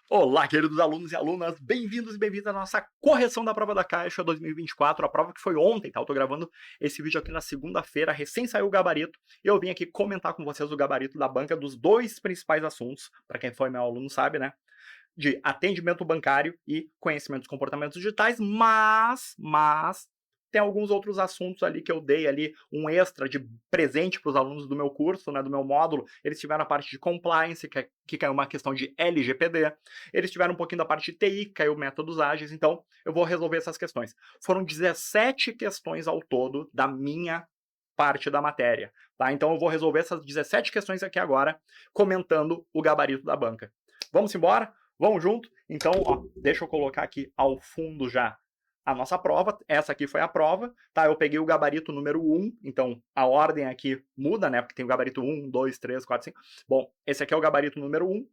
Olá, queridos alunos e alunas, bem-vindos e bem-vindas à nossa correção da prova da Caixa 2024, a prova que foi ontem, tá? Eu tô gravando esse vídeo aqui na segunda-feira, recém saiu o gabarito, e eu vim aqui comentar com vocês o gabarito da banca dos dois principais assuntos, para quem foi meu aluno sabe, né? De atendimento bancário e conhecimento dos comportamentos digitais, mas tem alguns outros assuntos ali que eu dei ali um extra de presente para os alunos do meu curso, né, do meu módulo. Eles tiveram a parte de compliance, que caiu uma questão de LGPD. Eles tiveram um pouquinho da parte de TI, que caiu métodos ágeis. Então, eu vou resolver essas questões. Foram 17 questões ao todo da minha parte da matéria, tá? Então, eu vou resolver essas 17 questões aqui agora, comentando o gabarito da banca. Vamos embora? Vamos junto? Então, ó, deixa eu colocar aqui ao fundo já a nossa prova. Essa aqui foi a prova, tá? Eu peguei o gabarito número 1, então a ordem aqui muda, né? Porque tem o gabarito 1, 2, 3, 4, 5. Bom, esse aqui é o gabarito número 1.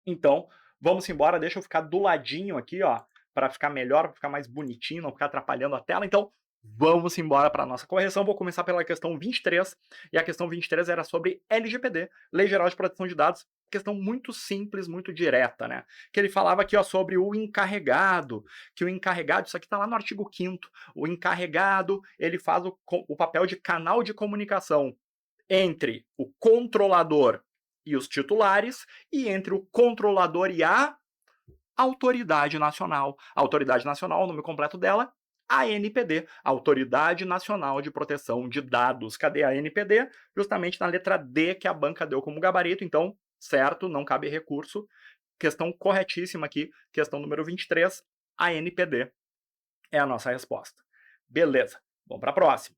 Então, vamos embora. Deixa eu ficar do ladinho aqui, ó, para ficar melhor, para ficar mais bonitinho, não ficar atrapalhando a tela. Então, vamos embora para a nossa correção. Vou começar pela questão 23, e a questão 23 era sobre LGPD, Lei Geral de Proteção de Dados, questão muito simples, muito direta, né? Que ele falava aqui, ó, sobre o encarregado, que o encarregado, isso aqui está lá no artigo 5º, o encarregado, ele faz o papel de canal de comunicação entre o controlador e os titulares, e entre o controlador e a Autoridade Nacional. A Autoridade Nacional, o nome completo dela, ANPD, Autoridade Nacional de Proteção de Dados. Cadê a ANPD? Justamente na letra D que a banca deu como gabarito, então, certo, não cabe recurso. Questão corretíssima aqui, questão número 23, ANPD é a nossa resposta. Beleza, vamos para a próxima.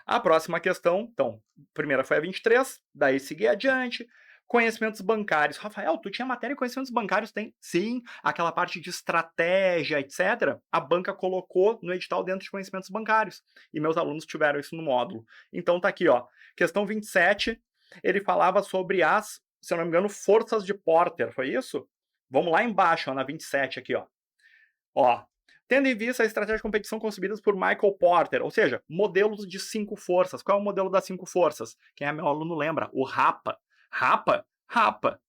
A próxima questão, então, primeira foi a 23, daí seguir adiante. Conhecimentos bancários. Rafael, tu tinha matéria em conhecimentos bancários? Tem? Sim, aquela parte de estratégia, etc. A banca colocou no edital dentro de conhecimentos bancários. E meus alunos tiveram isso no módulo. Então tá aqui, ó. Questão 27, ele falava sobre as, se eu não me engano, forças de Porter, foi isso? Vamos lá embaixo, ó, na 27 aqui, ó. Ó, tendo em vista a estratégia de competição concebidas por Michael Porter, ou seja, modelos de 5 forças. Qual é o modelo das 5 forças? Quem é meu aluno lembra? O RAPA. RAPA? RAPA.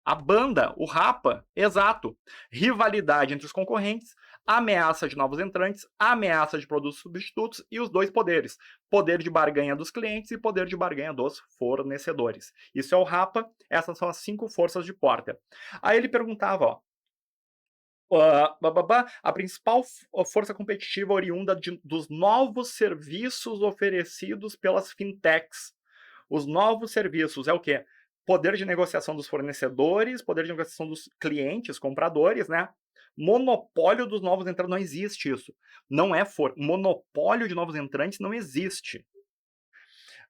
A banda, o RAPA, exato. Rivalidade entre os concorrentes, ameaça de novos entrantes, ameaça de produtos substitutos e os dois poderes. Poder de barganha dos clientes e poder de barganha dos fornecedores. Isso é o RAPA, essas são as 5 forças de Porter. Aí ele perguntava, ó, a principal força competitiva oriunda dos novos serviços oferecidos pelas fintechs. Os novos serviços é o quê? Poder de negociação dos fornecedores, poder de negociação dos clientes, compradores, né? Monopólio dos novos entrantes, não existe isso. Não é monopólio de novos entrantes não existe.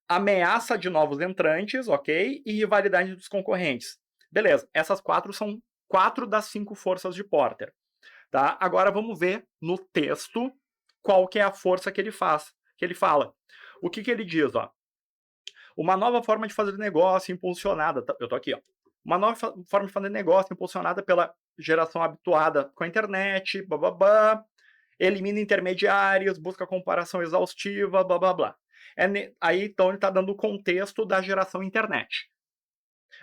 Ameaça de novos entrantes, ok? E rivalidade dos concorrentes. Beleza, essas 4 são 4 das 5 forças de Porter. Tá? Agora vamos ver no texto qual que é a força que ele faz, que ele fala. O que ele diz, ó? Uma nova forma de fazer negócio impulsionada, eu tô aqui, ó. Uma nova forma de fazer negócio impulsionada pela geração habituada com a internet, blá, elimina intermediários, busca comparação exaustiva, blá blá blá. Aí então ele está dando o contexto da geração internet.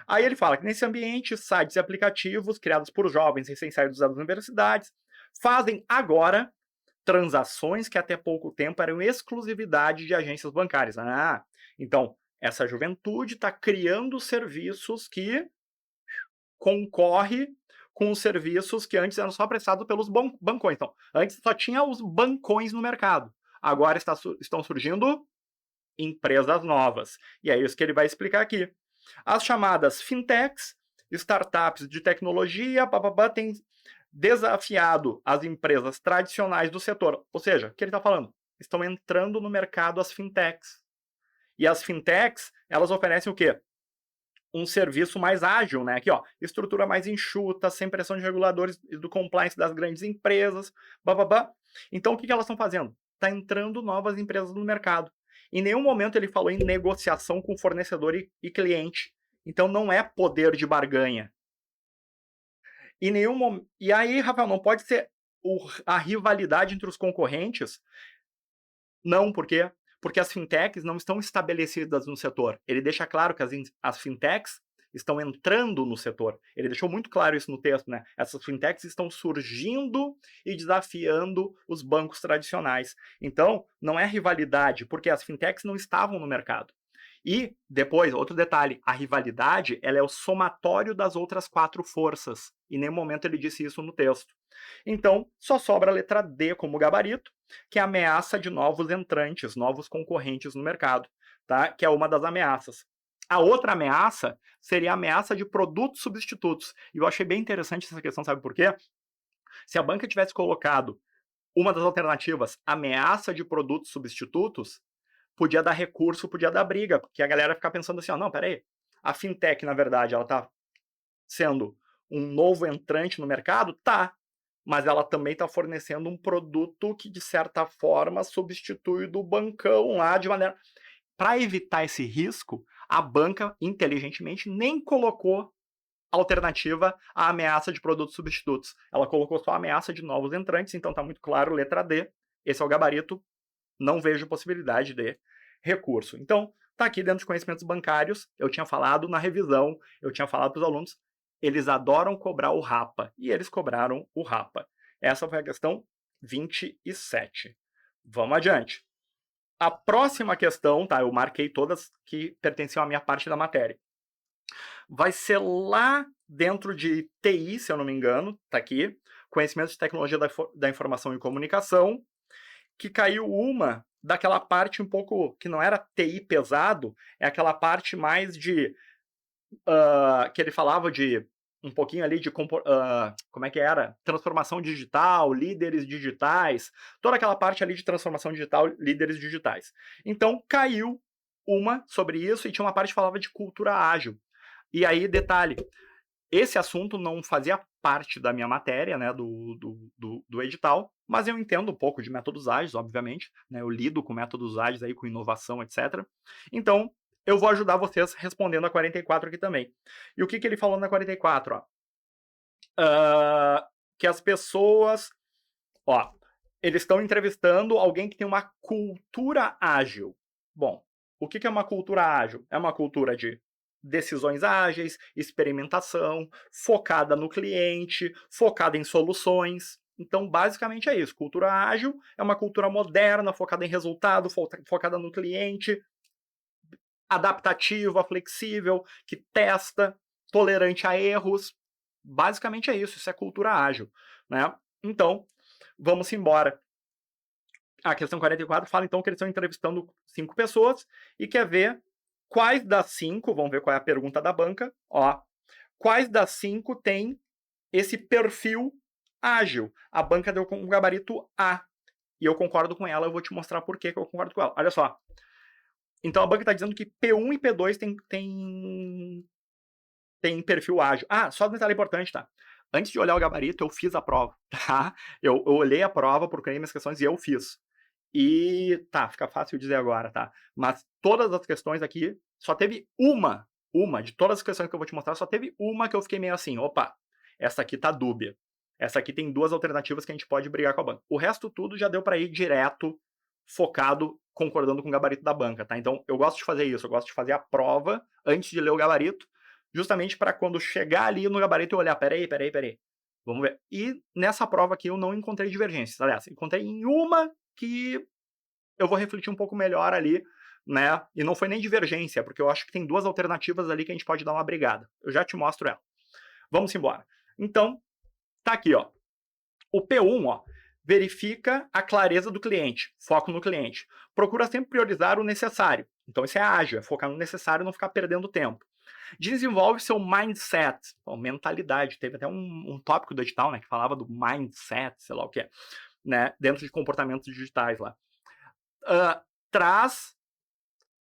Aí ele fala que nesse ambiente, sites e aplicativos criados por jovens recém-saídos das universidades fazem agora transações que até pouco tempo eram exclusividade de agências bancárias. Então, essa juventude está criando serviços que concorre com os serviços que antes eram só prestados pelos bancões. Então, antes só tinha os bancões no mercado. Agora estão surgindo empresas novas. E é isso que ele vai explicar aqui. As chamadas fintechs, startups de tecnologia, têm desafiado as empresas tradicionais do setor. Ou seja, o que ele está falando? Estão entrando no mercado as fintechs. E as fintechs, elas oferecem o quê? Um serviço mais ágil, né? Aqui, ó, estrutura mais enxuta, sem pressão de reguladores e do compliance das grandes empresas, Então, o que elas estão fazendo? Está entrando novas empresas no mercado. Em nenhum momento ele falou em negociação com fornecedor e cliente. Então, não é poder de barganha. E aí, Rafael, não pode ser a rivalidade entre os concorrentes? Não, por quê? Porque as fintechs não estão estabelecidas no setor. Ele deixa claro que as fintechs estão entrando no setor. Ele deixou muito claro isso no texto, né? Essas fintechs estão surgindo e desafiando os bancos tradicionais. Então, não é rivalidade, porque as fintechs não estavam no mercado. E, depois, outro detalhe, a rivalidade ela é o somatório das outras 4 forças. Em nenhum momento ele disse isso no texto. Então, só sobra a letra D como gabarito, que é a ameaça de novos entrantes, novos concorrentes no mercado, tá? Que é uma das ameaças. A outra ameaça seria a ameaça de produtos substitutos. E eu achei bem interessante essa questão, sabe por quê? Se a banca tivesse colocado uma das alternativas, ameaça de produtos substitutos, podia dar recurso, podia dar briga, porque a galera fica pensando assim, ó, não, peraí, a fintech, na verdade, ela tá sendo um novo entrante no mercado? Tá, mas ela também está fornecendo um produto que, de certa forma, substitui do bancão lá de maneira... Para evitar esse risco, a banca, inteligentemente, nem colocou alternativa à ameaça de produtos substitutos. Ela colocou só a ameaça de novos entrantes, então está muito claro, letra D, esse é o gabarito, não vejo possibilidade de recurso. Então, está aqui dentro de conhecimentos bancários, eu tinha falado na revisão, eu tinha falado para os alunos, eles adoram cobrar o RAPA, e eles cobraram o RAPA. Essa foi a questão 27. Vamos adiante. A próxima questão, tá? Eu marquei todas que pertenciam à minha parte da matéria. Vai ser lá dentro de TI, se eu não me engano, tá aqui, conhecimentos de tecnologia da informação e comunicação, que caiu uma daquela parte um pouco, que não era TI pesado, é aquela parte mais de, que ele falava de, um pouquinho ali de, como é que era? Transformação digital, líderes digitais, toda aquela parte ali de transformação digital, líderes digitais. Então, caiu uma sobre isso e tinha uma parte que falava de cultura ágil. E aí, detalhe, esse assunto não fazia parte da minha matéria, né, do edital, mas eu entendo um pouco de métodos ágeis, obviamente, né, eu lido com métodos ágeis aí, com inovação, etc. Então, eu vou ajudar vocês respondendo a 44 aqui também. E o que ele falou na 44? Que as pessoas... eles estão entrevistando alguém que tem uma cultura ágil. Bom, o que é uma cultura ágil? É uma cultura de decisões ágeis, experimentação, focada no cliente, focada em soluções. Então, basicamente é isso. Cultura ágil é uma cultura moderna, focada em resultado, focada no cliente, adaptativa, flexível, que testa, tolerante a erros. Basicamente é isso. Isso é cultura ágil, né? Então, vamos embora. A questão 44 fala, então, que eles estão entrevistando 5 pessoas e quer ver quais das 5, vamos ver qual é a pergunta da banca, quais das 5 tem esse perfil ágil? A banca deu com um gabarito A, e eu concordo com ela, eu vou te mostrar por que eu concordo com ela. Olha só. Então, a banca está dizendo que P1 e P2 tem perfil ágil. Só um detalhe importante, tá? Antes de olhar o gabarito, eu fiz a prova, tá? Eu olhei a prova, procurei minhas questões e eu fiz. E fica fácil dizer agora, tá? Mas todas as questões aqui, só teve uma de todas as questões que eu vou te mostrar, só teve uma que eu fiquei meio assim, opa, essa aqui tá dúbia. Essa aqui tem 2 alternativas que a gente pode brigar com a banca. O resto tudo já deu para ir direto, focado, concordando com o gabarito da banca, tá? Então, eu gosto de fazer isso, eu gosto de fazer a prova antes de ler o gabarito, justamente para quando chegar ali no gabarito eu olhar, peraí. Vamos ver. E nessa prova aqui eu não encontrei divergências. Aliás, encontrei em uma que eu vou refletir um pouco melhor ali, né? E não foi nem divergência, porque eu acho que tem 2 alternativas ali que a gente pode dar uma brigada. Eu já te mostro ela. Vamos embora. Então, tá aqui, ó. O P1, verifica a clareza do cliente, foco no cliente. Procura sempre priorizar o necessário. Então, isso é ágil, é focar no necessário e não ficar perdendo tempo. Desenvolve seu mindset, mentalidade. Teve até um tópico do edital, né, que falava do mindset, sei lá o que é, né, dentro de comportamentos digitais lá. Traz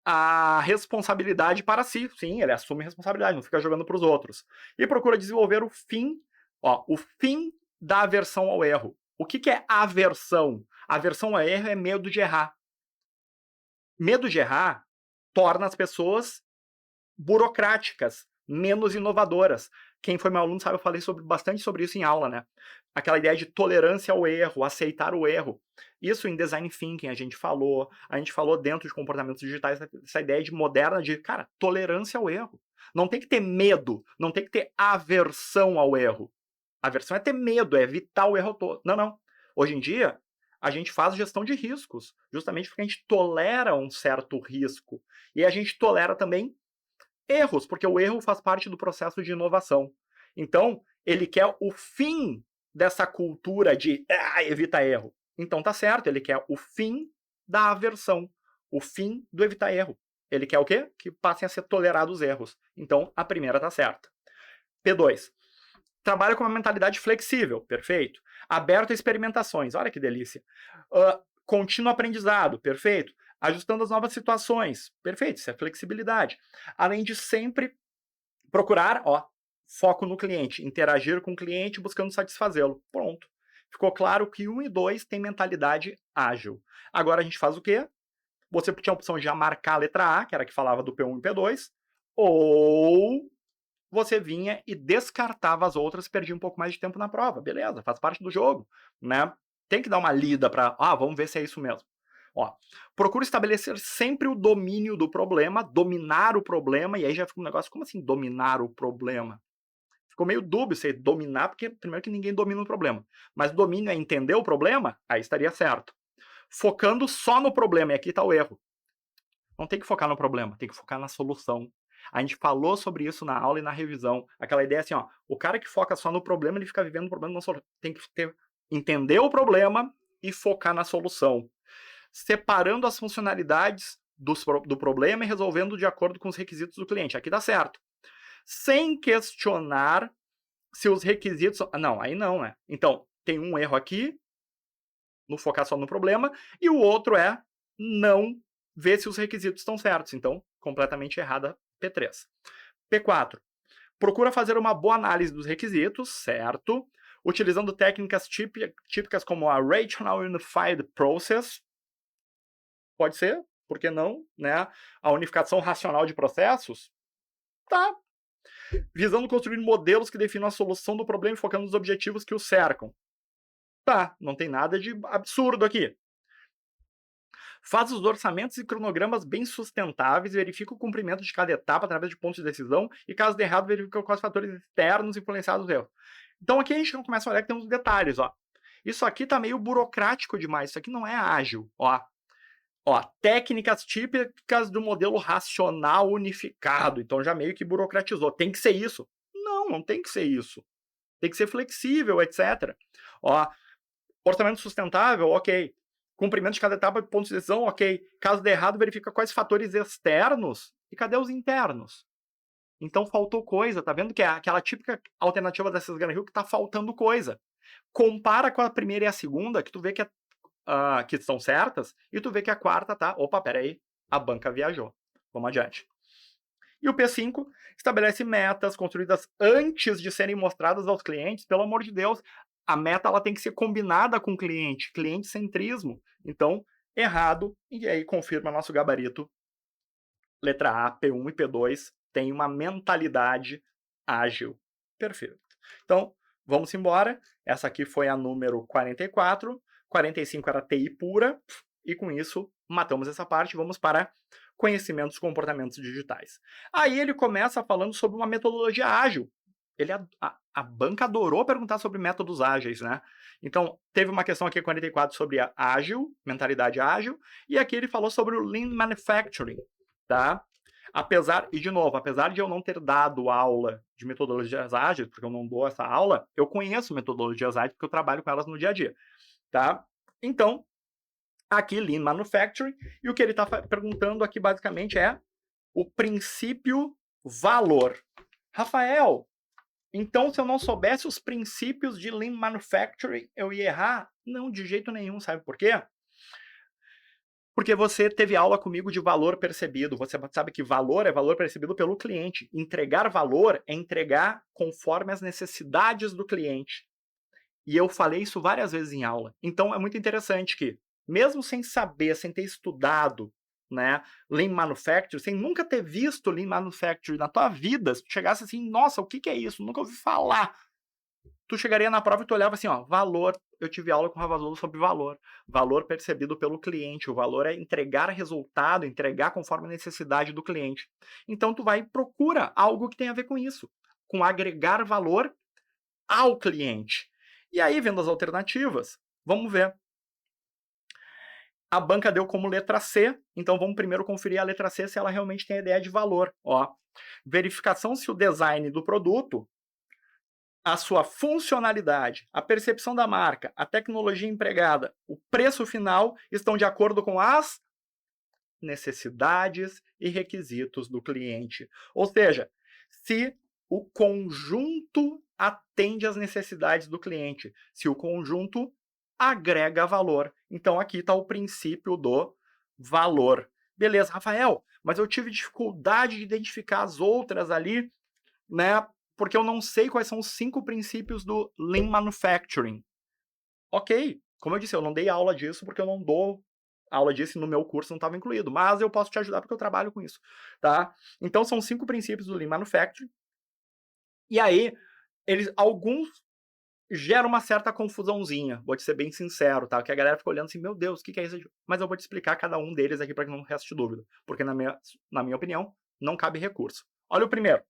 a responsabilidade para si. Sim, ele assume a responsabilidade, não fica jogando para os outros. E procura desenvolver o fim da aversão ao erro. O que é aversão? Aversão ao erro é medo de errar. Medo de errar torna as pessoas burocráticas, menos inovadoras. Quem foi meu aluno sabe, eu falei bastante sobre isso em aula, né? Aquela ideia de tolerância ao erro, aceitar o erro. Isso em design thinking a gente falou dentro de comportamentos digitais, essa ideia de moderna de, tolerância ao erro. Não tem que ter medo, não tem que ter aversão ao erro. Aversão é ter medo, é evitar o erro todo. Não, não. Hoje em dia, a gente faz gestão de riscos, justamente porque a gente tolera um certo risco. E a gente tolera também erros, porque o erro faz parte do processo de inovação. Então, ele quer o fim dessa cultura de evita erro. Então tá certo, ele quer o fim da aversão, o fim do evitar erro. Ele quer o quê? Que passem a ser tolerados erros. Então, a primeira tá certa. P2. Trabalha com uma mentalidade flexível, perfeito. Aberto a experimentações, olha que delícia. Contínuo aprendizado, perfeito. Ajustando as novas situações, perfeito, isso é flexibilidade. Além de sempre procurar, foco no cliente, interagir com o cliente buscando satisfazê-lo. Pronto. Ficou claro que 1 e 2 tem mentalidade ágil. Agora a gente faz o quê? Você tinha a opção de já marcar a letra A, que era a que falava do P1 e P2, ou você vinha e descartava as outras e perdia um pouco mais de tempo na prova. Beleza, faz parte do jogo, né? Tem que dar uma lida para, vamos ver se é isso mesmo. Procura estabelecer sempre o domínio do problema, dominar o problema, e aí já fica um negócio, como assim dominar o problema? Ficou meio dúbio você dominar, porque primeiro que ninguém domina o problema. Mas domínio é entender o problema, aí estaria certo. Focando só no problema, e aqui está o erro. Não tem que focar no problema, tem que focar na solução. A gente falou sobre isso na aula e na revisão. Aquela ideia assim, o cara que foca só no problema, ele fica vivendo o problema, não tem que entender o problema e focar na solução. Separando as funcionalidades do problema e resolvendo de acordo com os requisitos do cliente. Aqui dá certo. Sem questionar se os requisitos... Não, aí não, né? Então, tem um erro aqui, no focar só no problema, e o outro é não ver se os requisitos estão certos. Então, completamente errada P3. P4. Procura fazer uma boa análise dos requisitos, certo? Utilizando técnicas típicas como a Rational Unified Process. Pode ser, por que não? Né? A unificação racional de processos. Tá. Visando construir modelos que definam a solução do problema e focando nos objetivos que o cercam. Tá, não tem nada de absurdo aqui. Faz os orçamentos e cronogramas bem sustentáveis, verifica o cumprimento de cada etapa através de pontos de decisão e, caso de errado, verifica quais fatores externos influenciados no erro. Então aqui a gente começa a olhar que tem uns detalhes. Isso aqui tá meio burocrático demais, isso aqui não é ágil. Técnicas típicas do modelo racional unificado. Então já meio que burocratizou. Tem que ser isso. Não tem que ser isso. Tem que ser flexível, etc. Orçamento sustentável, ok. Cumprimento de cada etapa de pontos de decisão, ok. Caso de errado, verifica quais fatores externos e cadê os internos. Então faltou coisa, tá vendo que é aquela típica alternativa da Cisgana Hill que tá faltando coisa. Compara com a primeira e a segunda, que tu vê que que são certas, e tu vê que a quarta tá, peraí, a banca viajou. Vamos adiante. E o P5 estabelece metas construídas antes de serem mostradas aos clientes. Pelo amor de Deus, a meta ela tem que ser combinada com o cliente, cliente-centrismo. Então, errado, e aí confirma nosso gabarito. Letra A, P1 e P2 tem uma mentalidade ágil. Perfeito. Então, vamos embora. Essa aqui foi a número 44. 45 era TI pura, e com isso matamos essa parte, vamos para conhecimentos dos comportamentos digitais. Aí ele começa falando sobre uma metodologia ágil. A banca adorou perguntar sobre métodos ágeis, né? Então, teve uma questão aqui 44 sobre a ágil, mentalidade ágil, e aqui ele falou sobre o Lean Manufacturing, tá? Apesar de eu não ter dado aula de metodologias ágeis, porque eu não dou essa aula, eu conheço metodologias ágeis porque eu trabalho com elas no dia a dia. Tá? Então, aqui Lean Manufacturing, e o que ele está perguntando aqui basicamente é o princípio valor. Rafael, então se eu não soubesse os princípios de Lean Manufacturing, eu ia errar? Não, de jeito nenhum, sabe por quê? Porque você teve aula comigo de valor percebido. Você sabe que valor é valor percebido pelo cliente. Entregar valor é entregar conforme as necessidades do cliente. E eu falei isso várias vezes em aula. Então, é muito interessante que, mesmo sem saber, sem ter estudado, né, Lean Manufacturing, sem nunca ter visto Lean Manufacturing na tua vida, se tu chegasse assim, nossa, o que é isso? Nunca ouvi falar. tu chegaria na prova e tu olhava assim, ó, valor, eu tive aula com o Ravazolo sobre valor percebido pelo cliente, o valor é entregar resultado, entregar conforme a necessidade do cliente. Então tu vai e procura algo que tenha a ver com isso, com agregar valor ao cliente. E aí, vendo as alternativas, vamos ver. A banca deu como letra C, então vamos primeiro conferir a letra C se ela realmente tem a ideia de valor. Ó, verificação se o design do produto, a sua funcionalidade, a percepção da marca, a tecnologia empregada, o preço final estão de acordo com as necessidades e requisitos do cliente. Ou seja, se o conjunto atende às necessidades do cliente, se o conjunto agrega valor. Então aqui está o princípio do valor. Beleza, Rafael, mas eu tive dificuldade de identificar as outras ali, né? Porque eu não sei quais são os 5 princípios do Lean Manufacturing. Ok, como eu disse, eu não dei aula disso porque eu não dou aula disso no meu curso, não estava incluído, mas eu posso te ajudar porque eu trabalho com isso, tá? Então são 5 princípios do Lean Manufacturing, e aí, alguns geram uma certa confusãozinha, vou te ser bem sincero, tá? Que a galera fica olhando assim, meu Deus, o que é isso? Mas eu vou te explicar cada um deles aqui para que não reste dúvida, porque na minha opinião, não cabe recurso. Olha o primeiro.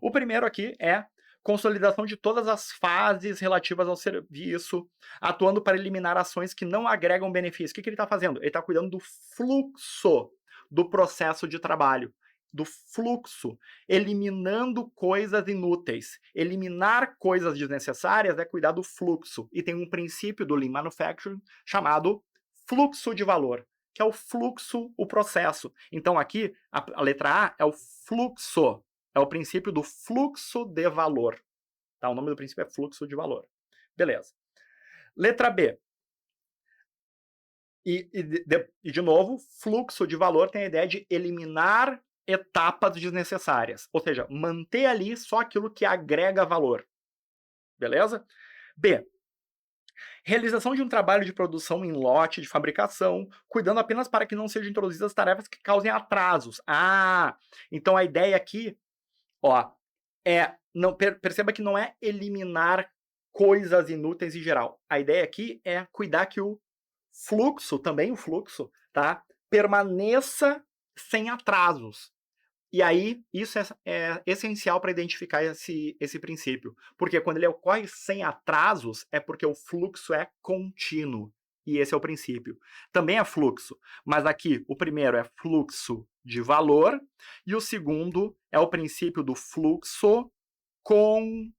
O primeiro aqui é consolidação de todas as fases relativas ao serviço, atuando para eliminar ações que não agregam benefício. O que ele está fazendo? Ele está cuidando do fluxo do processo de trabalho, do fluxo, eliminando coisas inúteis. Eliminar coisas desnecessárias é cuidar do fluxo. E tem um princípio do Lean Manufacturing chamado fluxo de valor, que é o fluxo, o processo. Então aqui, a letra A é o fluxo. É o princípio do fluxo de valor. Tá? O nome do princípio é fluxo de valor. Beleza. Letra B. E de novo, fluxo de valor tem a ideia de eliminar etapas desnecessárias. Ou seja, manter ali só aquilo que agrega valor. Beleza? B. Realização de um trabalho de produção em lote de fabricação, cuidando apenas para que não sejam introduzidas tarefas que causem atrasos. Então a ideia aqui, ó, perceba que não é eliminar coisas inúteis em geral. A ideia aqui é cuidar que o fluxo, também o fluxo, tá, permaneça sem atrasos. E aí, isso é essencial para identificar esse princípio. Porque quando ele ocorre sem atrasos, é porque o fluxo é contínuo. E esse é o princípio. Também é fluxo, mas aqui o primeiro é fluxo de valor e o segundo é o princípio do fluxo contínuo.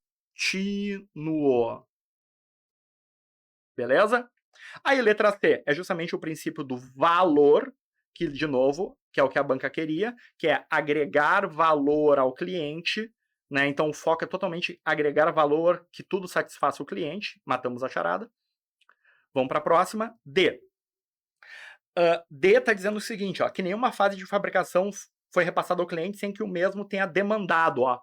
Beleza? Aí, letra C é justamente o princípio do valor, que, de novo, que é o que a banca queria, que é agregar valor ao cliente, né? Então, o foco é totalmente agregar valor, que tudo satisfaça o cliente. Matamos a charada. Vamos para a próxima. D. D está dizendo o seguinte, ó, que nenhuma fase de fabricação foi repassada ao cliente sem que o mesmo tenha demandado. Ó.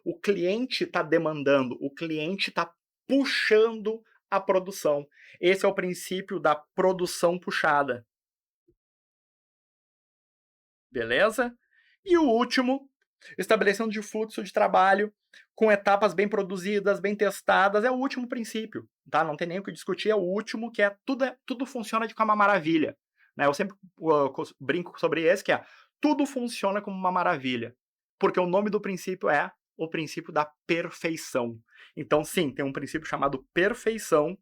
O cliente está demandando, o cliente está puxando a produção. Esse é o princípio da produção puxada. Beleza? E o último, estabelecendo de fluxo de trabalho com etapas bem produzidas, bem testadas, é o último princípio, tá? Não tem nem o que discutir, é o último, que é tudo funciona de uma maravilha. Né? Eu sempre brinco sobre esse, que é tudo funciona como uma maravilha, porque o nome do princípio é o princípio da perfeição. Então, sim, tem um princípio chamado perfeição,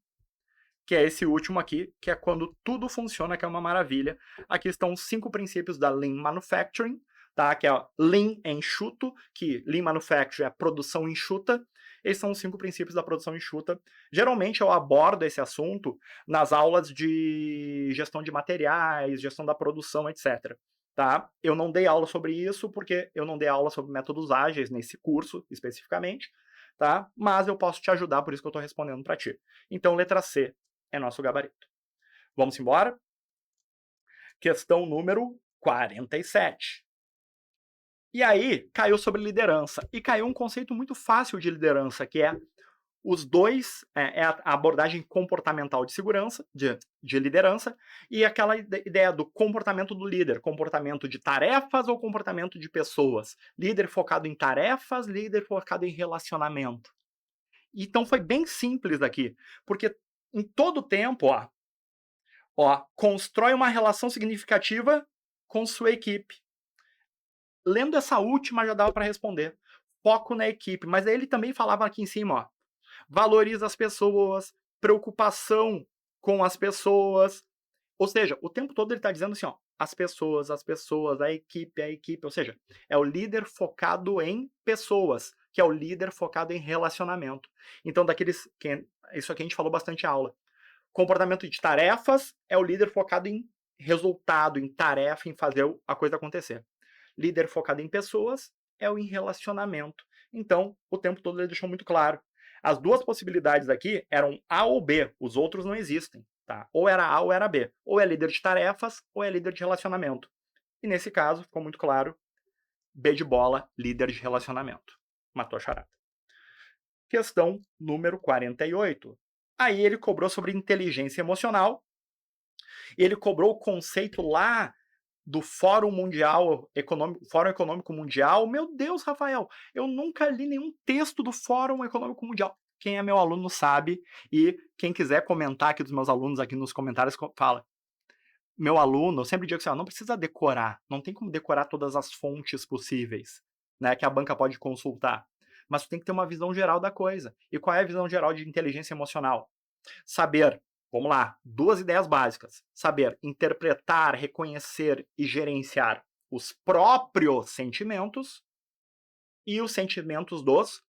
que é esse último aqui, que é quando tudo funciona, que é uma maravilha. Aqui estão os 5 princípios da Lean Manufacturing, tá? Que é Lean é enxuto, que Lean Manufacturing é produção enxuta. Esses são os 5 princípios da produção enxuta. Geralmente eu abordo esse assunto nas aulas de gestão de materiais, gestão da produção, etc. Tá? Eu não dei aula sobre isso porque eu não dei aula sobre métodos ágeis nesse curso especificamente, tá? Mas eu posso te ajudar, por isso que eu estou respondendo para ti. Então, letra C é nosso gabarito. Vamos embora? Questão número 47. E aí, caiu sobre liderança. E caiu um conceito muito fácil de liderança, que é os dois, é a abordagem comportamental de segurança, de liderança, e aquela ideia do comportamento do líder, comportamento de tarefas ou comportamento de pessoas. Líder focado em tarefas, líder focado em relacionamento. Então foi bem simples aqui, porque em todo tempo, constrói uma relação significativa com sua equipe. Lendo essa última já dava para responder. Foco na equipe, mas aí ele também falava aqui em cima, valoriza as pessoas, preocupação com as pessoas. Ou seja, o tempo todo ele está dizendo assim, as pessoas, a equipe. Ou seja, é o líder focado em pessoas, que é o líder focado em relacionamento. Então, isso aqui a gente falou bastante em aula. Comportamento de tarefas é o líder focado em resultado, em tarefa, em fazer a coisa acontecer. Líder focado em pessoas é o em relacionamento. Então, o tempo todo ele deixou muito claro. As duas possibilidades aqui eram A ou B, os outros não existem. Tá? Ou era A ou era B. Ou é líder de tarefas ou é líder de relacionamento. E nesse caso, ficou muito claro, B de bola, líder de relacionamento. Matou a charada. Questão número 48. Aí ele cobrou sobre inteligência emocional. Ele cobrou o conceito lá do Fórum Econômico Mundial. Meu Deus, Rafael, eu nunca li nenhum texto do Fórum Econômico Mundial. Quem é meu aluno sabe, e quem quiser comentar aqui dos meus alunos aqui nos comentários, fala. Meu aluno, eu sempre digo assim, não precisa decorar, não tem como decorar todas as fontes possíveis, né, que a banca pode consultar, mas tu tem que ter uma visão geral da coisa. E qual é a visão geral de inteligência emocional? Saber, vamos lá, 2 ideias básicas. Saber interpretar, reconhecer e gerenciar os próprios sentimentos e os sentimentos dos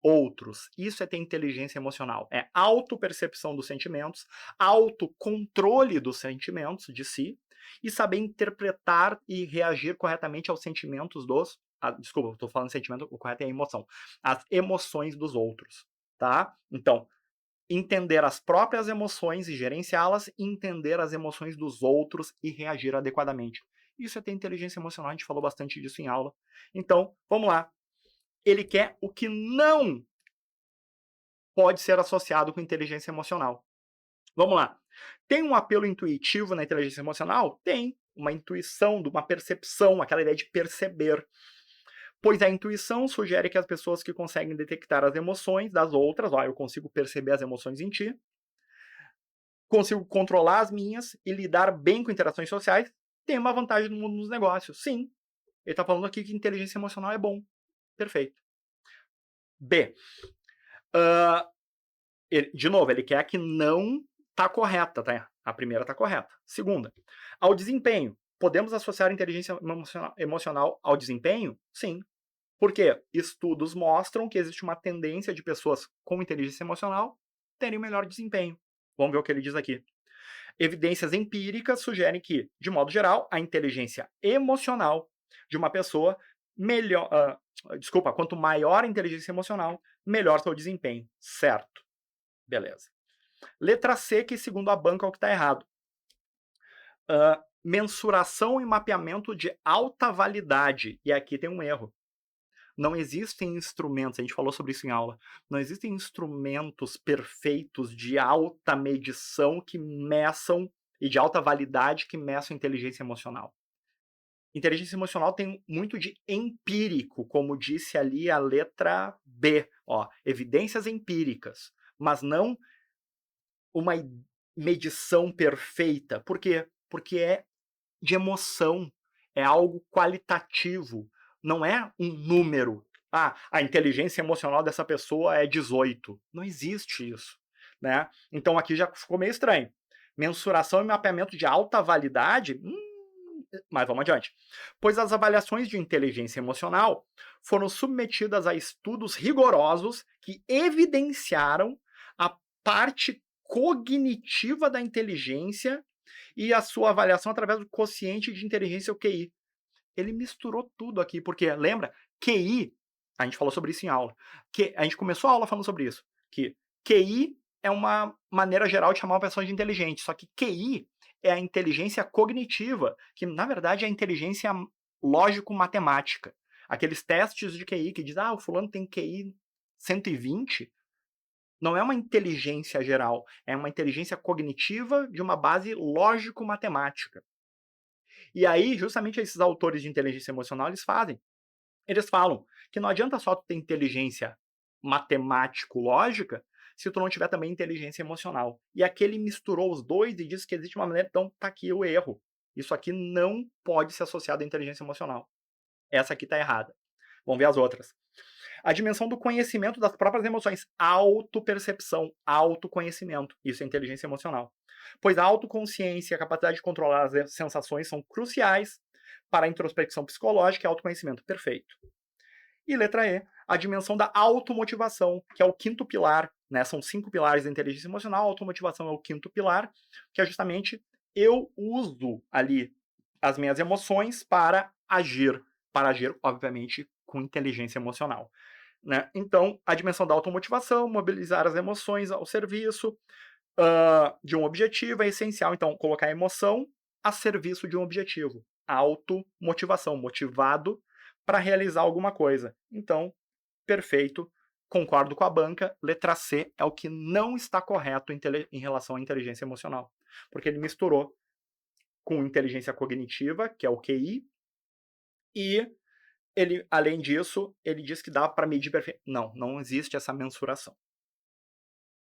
outros. Isso é ter inteligência emocional. É autopercepção dos sentimentos, autocontrole dos sentimentos de si e saber interpretar e reagir corretamente aos sentimentos dos... desculpa, estou falando sentimento, o correto é a emoção. As emoções dos outros, tá? Então, entender as próprias emoções e gerenciá-las, entender as emoções dos outros e reagir adequadamente. Isso é ter inteligência emocional, a gente falou bastante disso em aula. Então, vamos lá. Ele quer o que não pode ser associado com inteligência emocional. Vamos lá. Tem um apelo intuitivo na inteligência emocional? Tem. Uma intuição, uma percepção, aquela ideia de perceber. Pois a intuição sugere que as pessoas que conseguem detectar as emoções das outras, eu consigo perceber as emoções em ti, consigo controlar as minhas e lidar bem com interações sociais, tem uma vantagem no mundo dos negócios. Sim. Ele está falando aqui que inteligência emocional é bom. Perfeito. B. De novo, ele quer que não está correta, tá? A primeira está correta. Segunda, ao desempenho. Podemos associar inteligência emocional ao desempenho? Sim. Por quê? Estudos mostram que existe uma tendência de pessoas com inteligência emocional terem melhor desempenho. Vamos ver o que ele diz aqui. Evidências empíricas sugerem que, de modo geral, a inteligência emocional de uma pessoa quanto maior a inteligência emocional, melhor seu desempenho. Certo. Beleza. Letra C, que segundo a banca é o que está errado. Mensuração e mapeamento de alta validade. E aqui tem um erro. Não existem instrumentos, a gente falou sobre isso em aula, não existem instrumentos perfeitos de alta medição que meçam, e de alta validade que meçam inteligência emocional. Inteligência emocional tem muito de empírico, como disse ali a letra B, evidências empíricas, mas não uma medição perfeita. Por quê? Porque é de emoção, é algo qualitativo, não é um número. A inteligência emocional dessa pessoa é 18. Não existe isso, né? Então aqui já ficou meio estranho. Mensuração e mapeamento de alta validade, mas vamos adiante. Pois as avaliações de inteligência emocional foram submetidas a estudos rigorosos que evidenciaram a parte cognitiva da inteligência e a sua avaliação através do quociente de inteligência, o QI. Ele misturou tudo aqui, porque, lembra? QI, a gente falou sobre isso em aula. A gente começou a aula falando sobre isso, que QI é uma maneira geral de chamar uma pessoa de inteligente, só que QI é a inteligência cognitiva, que, na verdade, é a inteligência lógico-matemática. Aqueles testes de QI que diz, o fulano tem QI 120, não é uma inteligência geral, é uma inteligência cognitiva de uma base lógico-matemática. E aí, justamente esses autores de inteligência emocional, eles falam que não adianta só tu ter inteligência matemático-lógica se tu não tiver também inteligência emocional. E aqui ele misturou os dois e disse que existe uma maneira, então tá aqui o erro. Isso aqui não pode ser associado à inteligência emocional. Essa aqui tá errada. Vamos ver as outras. A dimensão do conhecimento das próprias emoções. Autopercepção, autoconhecimento. Isso é inteligência emocional. Pois a autoconsciência e a capacidade de controlar as sensações são cruciais para a introspecção psicológica e autoconhecimento. Perfeito. E letra E, a dimensão da automotivação, que é o quinto pilar, né? São 5 pilares da inteligência emocional, a automotivação é o quinto pilar, que é justamente eu uso ali as minhas emoções para agir, obviamente, com inteligência emocional. Né? Então, a dimensão da automotivação, mobilizar as emoções ao serviço de um objetivo é essencial. Então, colocar a emoção a serviço de um objetivo. Automotivação, motivado para realizar alguma coisa. Então, perfeito, concordo com a banca. Letra C é o que não está correto em relação à inteligência emocional. Porque ele misturou com inteligência cognitiva, que é o QI, e ele, além disso, ele diz que dá para medir perfeito. Não, não existe essa mensuração.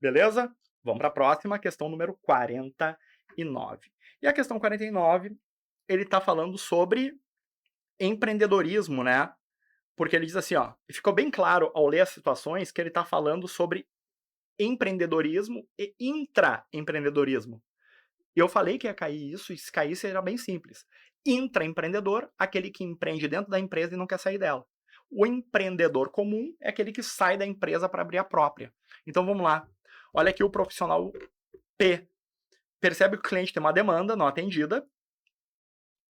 Beleza? Vamos para a próxima, questão número 49. E a questão 49, ele está falando sobre empreendedorismo, né? Porque ele diz assim, ó, ficou bem claro ao ler as situações que ele está falando sobre empreendedorismo e intraempreendedorismo. E eu falei que ia cair isso, e se caísse era bem simples. Intraempreendedor, aquele que empreende dentro da empresa e não quer sair dela. O empreendedor comum é aquele que sai da empresa para abrir a própria. Então vamos lá. Olha aqui o profissional P. Percebe que o cliente tem uma demanda não atendida,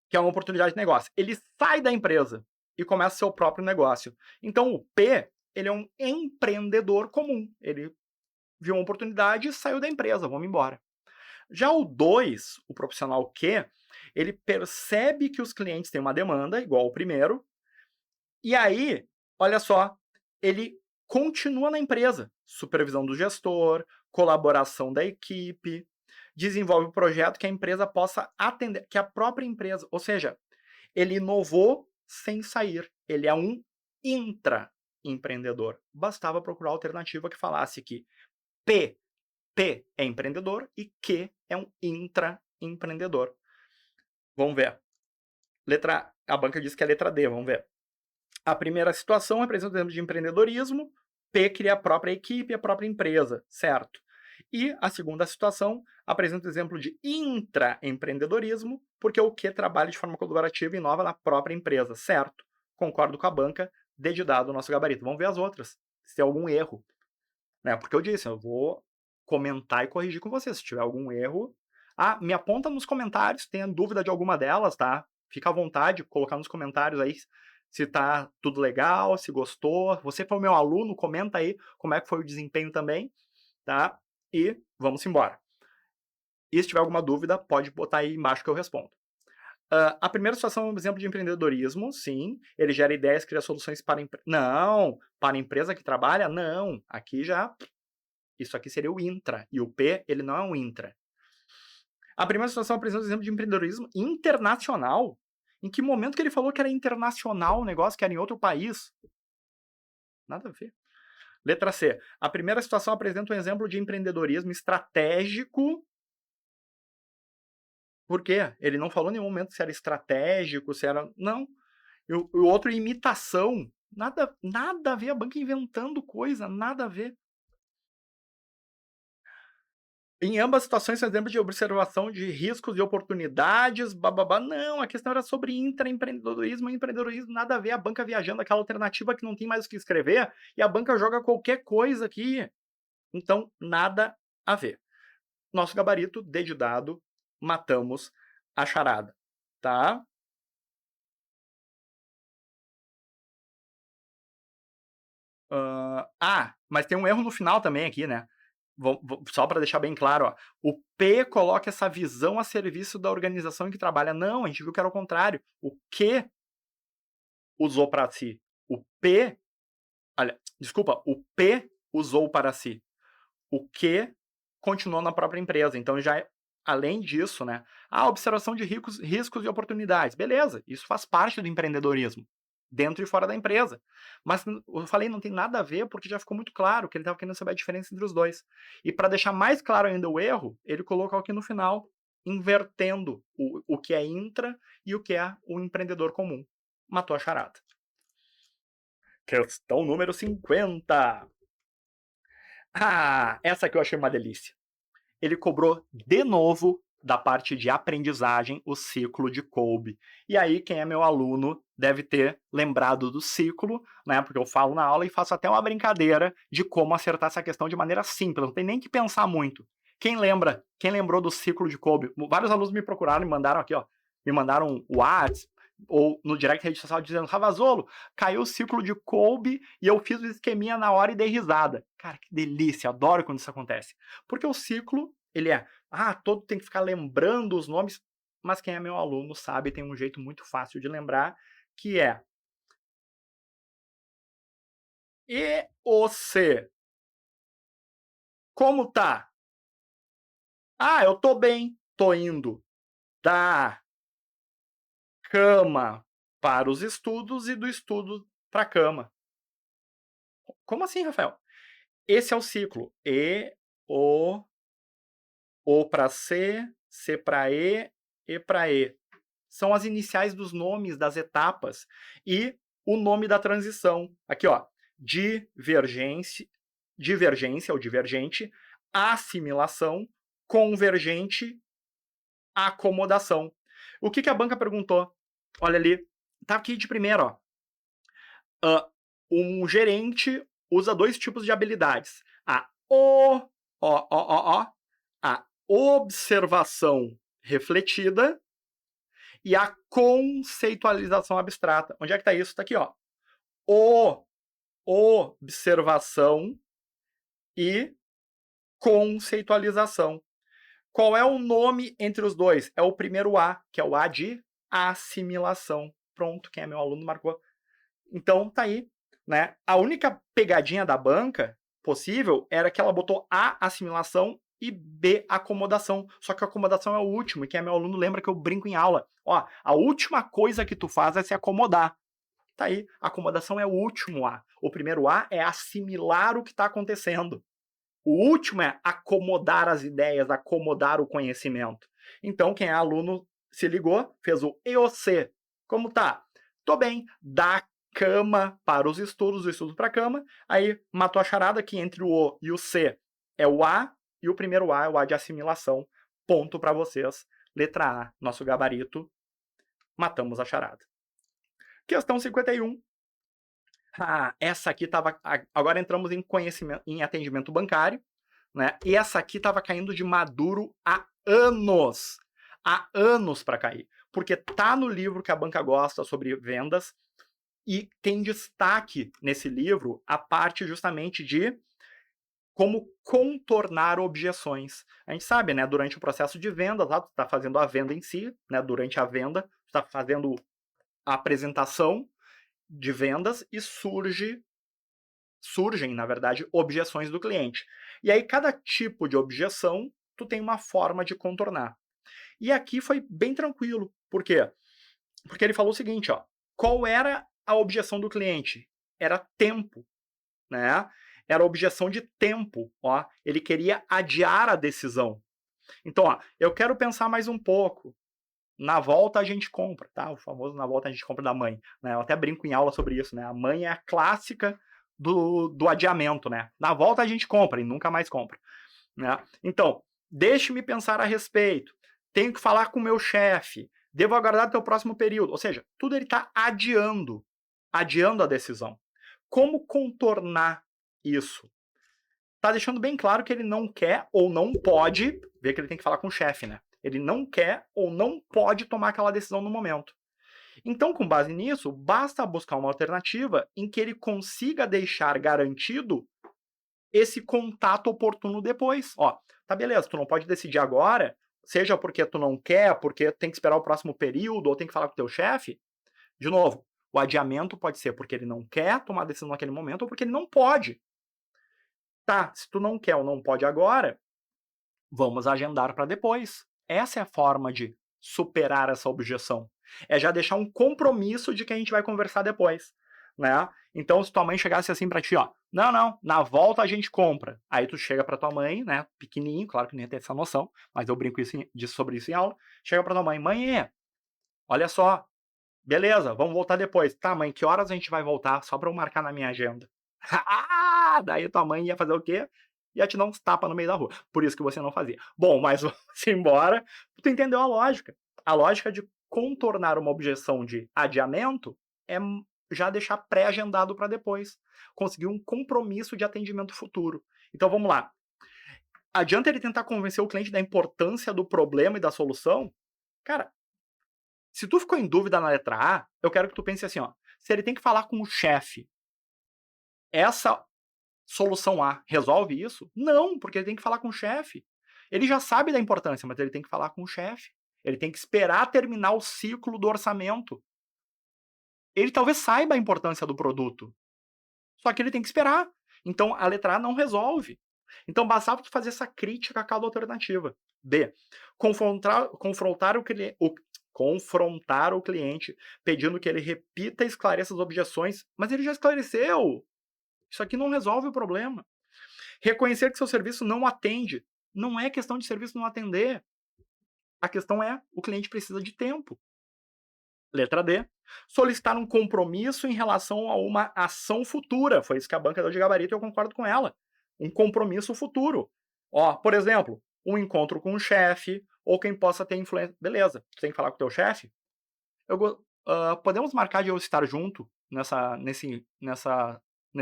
que é uma oportunidade de negócio. Ele sai da empresa e começa seu próprio negócio. Então o P, ele é um empreendedor comum. Ele viu uma oportunidade e saiu da empresa, vamos embora. Já o 2, o profissional Q, ele percebe que os clientes têm uma demanda, igual ao primeiro, e aí, olha só, ele continua na empresa. Supervisão do gestor, colaboração da equipe, desenvolve o projeto que a empresa possa atender, que a própria empresa, ou seja, ele inovou sem sair. Ele é um intraempreendedor. Bastava procurar alternativa que falasse que P é empreendedor e Q é um intraempreendedor. Vamos ver. A banca diz que é a letra D, vamos ver. A primeira situação apresenta o exemplo de empreendedorismo, P cria a própria equipe e a própria empresa, certo? E a segunda situação apresenta o exemplo de intraempreendedorismo, porque o Q trabalha de forma colaborativa e inova na própria empresa, certo? Concordo com a banca, dedidado o nosso gabarito. Vamos ver as outras, se tem algum erro. Né? Porque eu disse, eu vou comentar e corrigir com você. Se tiver algum erro, me aponta nos comentários, se tem dúvida de alguma delas, tá? Fica à vontade, colocar nos comentários aí se tá tudo legal, se gostou. Você foi meu aluno, comenta aí como é que foi o desempenho também, tá? E vamos embora. E se tiver alguma dúvida, pode botar aí embaixo que eu respondo. A primeira situação é um exemplo de empreendedorismo, sim. Ele gera ideias, cria soluções para... Não! Para a empresa que trabalha? Não! Aqui já... Isso aqui seria o intra. E o P, ele não é um intra. A primeira situação apresenta um exemplo de empreendedorismo internacional. Em que momento que ele falou que era internacional o negócio, que era em outro país? Nada a ver. Letra C. A primeira situação apresenta um exemplo de empreendedorismo estratégico. Por quê? Ele não falou em nenhum momento se era estratégico, se era... Não. E o outro, imitação. Nada a ver. A banca inventando coisa. Nada a ver. Em ambas situações, são exemplos de observação de riscos e oportunidades, bababá. Não, a questão era sobre intraempreendedorismo e empreendedorismo, nada a ver. A banca viajando, aquela alternativa que não tem mais o que escrever, e a banca joga qualquer coisa aqui. Então, nada a ver. Nosso gabarito, dedidado, matamos a charada, tá? Mas tem um erro no final também aqui, né? Só para deixar bem claro, ó, o P coloca essa visão a serviço da organização em que trabalha. Não, a gente viu que era o contrário. O Q usou para si. O P usou para si. O Q continuou na própria empresa. Então, já além disso, né? A observação de riscos e oportunidades. Beleza, isso faz parte do empreendedorismo. dentro e fora da empresa. Mas eu falei, não tem nada a ver, porque já ficou muito claro que ele estava querendo saber a diferença entre os dois. E para deixar mais claro ainda o erro, ele colocou aqui no final, invertendo o que é intra e o que é o empreendedor comum. Matou a charada. Questão número 50. Ah, essa aqui eu achei uma delícia. Ele cobrou de novo da parte de aprendizagem o ciclo de Kolbe. E aí, quem é meu aluno deve ter lembrado do ciclo, né? Porque eu falo na aula e faço até uma brincadeira de como acertar essa questão de maneira simples, não tem nem que pensar muito. Quem lembra? Quem lembrou do ciclo de Kolbe? Vários alunos me procuraram e mandaram aqui, ó. Me mandaram o WhatsApp ou no direct rede social dizendo: Ravazolo, caiu o ciclo de Kolbe e eu fiz o esqueminha na hora e dei risada. Cara, que delícia, adoro quando isso acontece. Porque o ciclo, ele é, todo tem que ficar lembrando os nomes, mas quem é meu aluno sabe, tem um jeito muito fácil de lembrar, que é E o C. Como tá? Eu tô bem, tô indo da cama para os estudos e do estudo para a cama. Como assim, Rafael? Esse é o ciclo. E, O para C, C para E para E. São as iniciais dos nomes das etapas e o nome da transição. Aqui, ó, divergência ou divergente, assimilação, convergente, acomodação. O que a banca perguntou? Olha ali, tá aqui de primeiro, ó. Um gerente usa dois tipos de habilidades. A observação refletida e a conceitualização abstrata. Onde é que está isso? Está aqui, ó. Observação e conceitualização. Qual é o nome entre os dois? É o primeiro A, que é o A de assimilação. Pronto, quem é meu aluno marcou. Então, tá aí. Né? A única pegadinha da banca possível era que ela botou A, assimilação, e B, acomodação. Só que a acomodação é o último, e quem é meu aluno lembra que eu brinco em aula. Ó, a última coisa que tu faz é se acomodar. Tá aí, a acomodação é o último A. O primeiro A é assimilar o que está acontecendo. O último é acomodar as ideias, acomodar o conhecimento. Então, quem é aluno se ligou, fez o EOC. Como tá? Tô bem. Da cama para os estudos, do estudo para a cama. Aí matou a charada que entre o O e o C é o A, e o primeiro A é o A de assimilação. Ponto para vocês. Letra A, nosso gabarito. Matamos a charada. Questão 51. Essa aqui estava... Agora entramos em conhecimento, em atendimento bancário, né? E essa aqui estava caindo de maduro há anos. Há anos para cair. Porque tá no livro que a banca gosta sobre vendas e tem destaque nesse livro a parte justamente de como contornar objeções. A gente sabe, né, durante o processo de venda, tu está fazendo a venda em si, né, durante a venda, tu está fazendo a apresentação de vendas e surgem, na verdade, objeções do cliente. E aí, cada tipo de objeção, tu tem uma forma de contornar. E aqui foi bem tranquilo. Por quê? Porque ele falou o seguinte, ó, qual era a objeção do cliente? Era tempo, né? Era a objeção de tempo, ó. Ele queria adiar a decisão. Então, ó, eu quero pensar mais um pouco. Na volta a gente compra, tá? O famoso na volta a gente compra da mãe, né? Eu até brinco em aula sobre isso, né? A mãe é a clássica do adiamento, né? Na volta a gente compra e nunca mais compra, né? Então, deixe-me pensar a respeito. Tenho que falar com o meu chefe. Devo aguardar até o próximo período. Ou seja, tudo ele está adiando a decisão. Como contornar isso? Tá deixando bem claro que ele não quer ou não pode, ver que ele tem que falar com o chefe, né? Ele não quer ou não pode tomar aquela decisão no momento. Então, com base nisso, basta buscar uma alternativa em que ele consiga deixar garantido esse contato oportuno depois. Ó, tá beleza, tu não pode decidir agora, seja porque tu não quer, porque tem que esperar o próximo período, ou tem que falar com o teu chefe. De novo, o adiamento pode ser porque ele não quer tomar a decisão naquele momento, ou porque ele não pode. Tá, se tu não quer ou não pode agora, vamos agendar para depois. Essa é a forma de superar essa objeção. É já deixar um compromisso de que a gente vai conversar depois, né? Então, se tua mãe chegasse assim pra ti, ó, não, na volta a gente compra. Aí tu chega pra tua mãe, né, pequenininho, claro que nem tem essa noção, mas eu brinco sobre isso em aula. Chega pra tua mãe, mãe, olha só, beleza, vamos voltar depois. Tá, mãe, que horas a gente vai voltar? Só pra eu marcar na minha agenda. Ah, daí tua mãe ia fazer o quê? Ia te dar uns tapas no meio da rua. Por isso que você não fazia. Bom, mas vamos embora. Tu entendeu a lógica. A lógica de contornar uma objeção de adiamento é já deixar pré-agendado para depois. Conseguir um compromisso de atendimento futuro. Então vamos lá. Adianta ele tentar convencer o cliente da importância do problema e da solução? Cara, se tu ficou em dúvida na letra A, eu quero que tu pense assim, ó. Se ele tem que falar com o chefe, essa solução A resolve isso? Não, porque ele tem que falar com o chefe. Ele já sabe da importância, mas ele tem que falar com o chefe. Ele tem que esperar terminar o ciclo do orçamento. Ele talvez saiba a importância do produto, só que ele tem que esperar. Então, a letra A não resolve. Então, bastava tu fazer essa crítica a cada alternativa. B. Confrontar o cliente, pedindo que ele repita e esclareça as objeções, mas ele já esclareceu. Isso aqui não resolve o problema. Reconhecer que seu serviço não atende. Não é questão de serviço não atender. A questão é, o cliente precisa de tempo. Letra D. Solicitar um compromisso em relação a uma ação futura. Foi isso que a banca deu de gabarito e eu concordo com ela. Um compromisso futuro. Ó, por exemplo, um encontro com um chefe ou quem possa ter influência. Beleza, você tem que falar com o teu chefe? Podemos marcar de eu estar junto nesse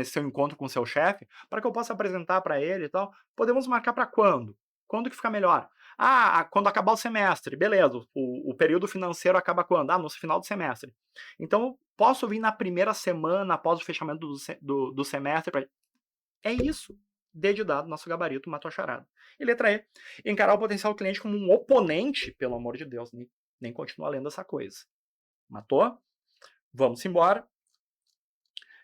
seu encontro com o seu chefe, para que eu possa apresentar para ele e tal. Podemos marcar para quando? Quando que fica melhor? Ah, quando acabar o semestre. Beleza, o período financeiro acaba quando? Ah, no final do semestre. Então, posso vir na primeira semana após o fechamento do semestre? É isso. D de dado, nosso gabarito, matou a charada. E letra E. Encarar o potencial cliente como um oponente, pelo amor de Deus, nem continua lendo essa coisa. Matou? Vamos embora.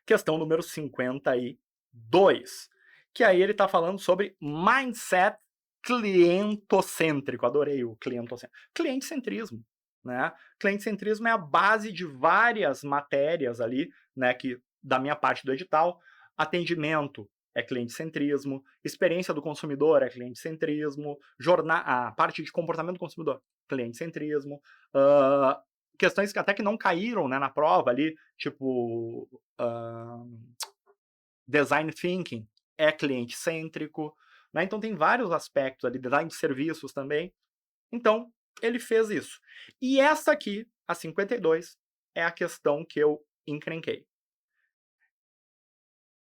Questão número 52. Que aí ele está falando sobre mindset clientocêntrico. Adorei o clientocêntrico. Clientecentrismo. Né? Clientecentrismo é a base de várias matérias ali, né, que, da minha parte do edital. Atendimento é clientecentrismo, experiência do consumidor é clientecentrismo, a parte de comportamento do consumidor, clientecentrismo, questões que até que não caíram, né, na prova ali, tipo design thinking é cliente-cêntrico, né? Então tem vários aspectos ali, design de serviços também. Então, ele fez isso. E essa aqui, a 52, é a questão que eu encrenquei.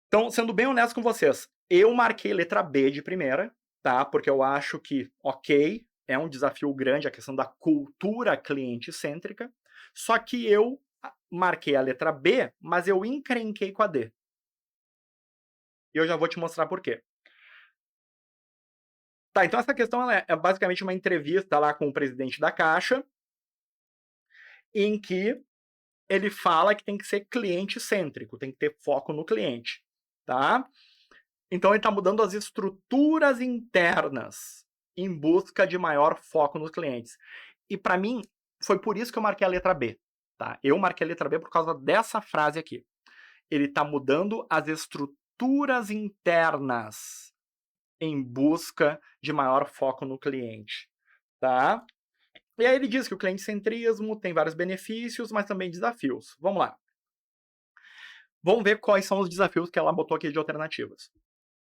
Então, sendo bem honesto com vocês, eu marquei letra B de primeira, tá? Porque eu acho que, ok, é um desafio grande a questão da cultura cliente-cêntrica, só que eu marquei a letra B, mas eu encrenquei com a D. E eu já vou te mostrar por quê. Tá, então essa questão ela é basicamente uma entrevista lá com o presidente da Caixa, em que ele fala que tem que ser cliente-cêntrico, tem que ter foco no cliente, tá? Então ele está mudando as estruturas internas em busca de maior foco nos clientes. E para mim, foi por isso que eu marquei a letra B. Tá? Eu marquei a letra B por causa dessa frase aqui. Ele está mudando as estruturas internas em busca de maior foco no cliente. Tá? E aí ele diz que o cliente-centrismo tem vários benefícios, mas também desafios. Vamos lá. Vamos ver quais são os desafios que ela botou aqui de alternativas.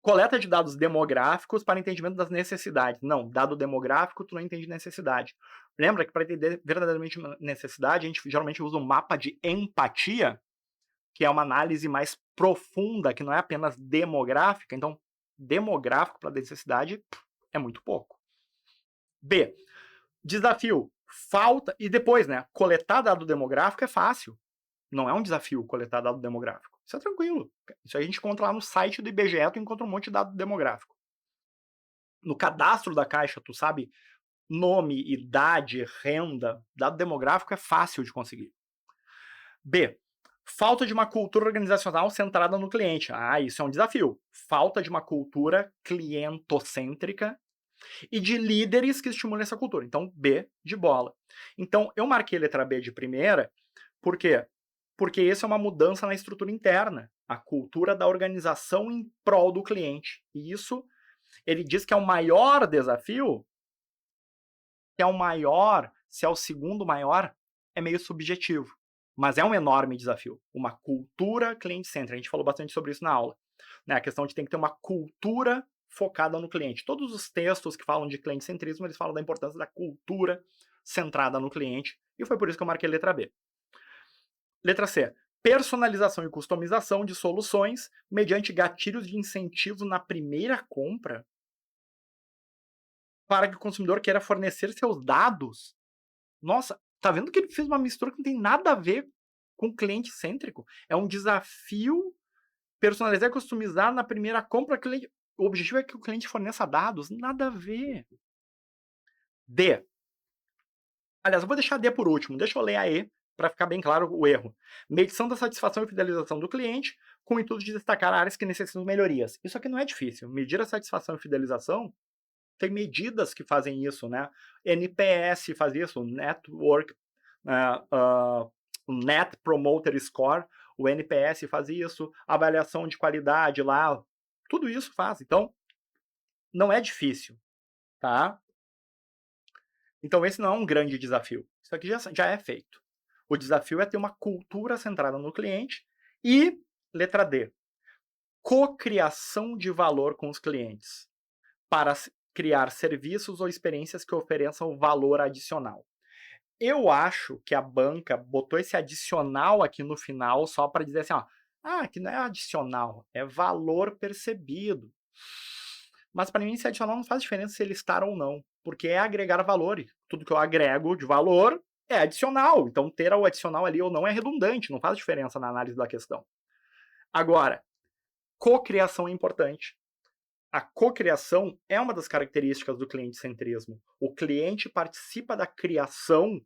Coleta de dados demográficos para entendimento das necessidades. Não, dado demográfico, tu não entende necessidade. Lembra que para entender verdadeiramente necessidade, a gente geralmente usa um mapa de empatia, que é uma análise mais profunda, que não é apenas demográfica. Então, demográfico para necessidade é muito pouco. B. Desafio. Falta. E depois, né? Coletar dado demográfico é fácil. Não é um desafio coletar dado demográfico. Isso é tranquilo. Isso a gente encontra lá no site do IBGE, tu encontra um monte de dado demográfico. No cadastro da Caixa, tu sabe nome, idade, renda, dado demográfico é fácil de conseguir. B. Falta de uma cultura organizacional centrada no cliente. Ah, isso é um desafio. Falta de uma cultura clientocêntrica e de líderes que estimulem essa cultura. Então, B de bola. Então, eu marquei a letra B de primeira, por quê? Porque isso é uma mudança na estrutura interna, a cultura da organização em prol do cliente. E isso, ele diz que é o maior desafio, que é o maior, se é o segundo maior, é meio subjetivo. Mas é um enorme desafio. Uma cultura cliente-centric. A gente falou bastante sobre isso na aula. Né? A questão de tem que ter uma cultura focada no cliente. Todos os textos que falam de cliente-centrismo, eles falam da importância da cultura centrada no cliente. E foi por isso que eu marquei a letra B. Letra C. Personalização e customização de soluções mediante gatilhos de incentivo na primeira compra para que o consumidor queira fornecer seus dados. Nossa, tá vendo que ele fez uma mistura que não tem nada a ver com cliente cêntrico? É um desafio personalizar e customizar na primeira compra. O objetivo é que o cliente forneça dados. Nada a ver. D. Aliás, eu vou deixar a D por último. Deixa eu ler a E para ficar bem claro o erro. Medição da satisfação e fidelização do cliente com o intuito de destacar áreas que necessitam de melhorias. Isso aqui não é difícil. Medir a satisfação e fidelização, tem medidas que fazem isso, né? NPS faz isso, Network, Net Promoter Score, o NPS faz isso, avaliação de qualidade lá, tudo isso faz. Então, não é difícil, tá? Então, esse não é um grande desafio. Isso aqui já é feito. O desafio é ter uma cultura centrada no cliente e, letra D, cocriação de valor com os clientes para criar serviços ou experiências que ofereçam valor adicional. Eu acho que a banca botou esse adicional aqui no final só para dizer assim, ó, que não é adicional, é valor percebido. Mas para mim esse adicional não faz diferença se ele está ou não, porque é agregar valor. Tudo que eu agrego de valor é adicional. Então ter o adicional ali ou não é redundante, não faz diferença na análise da questão. Agora, cocriação é importante. A cocriação é uma das características do cliente-centrismo. O cliente participa da criação,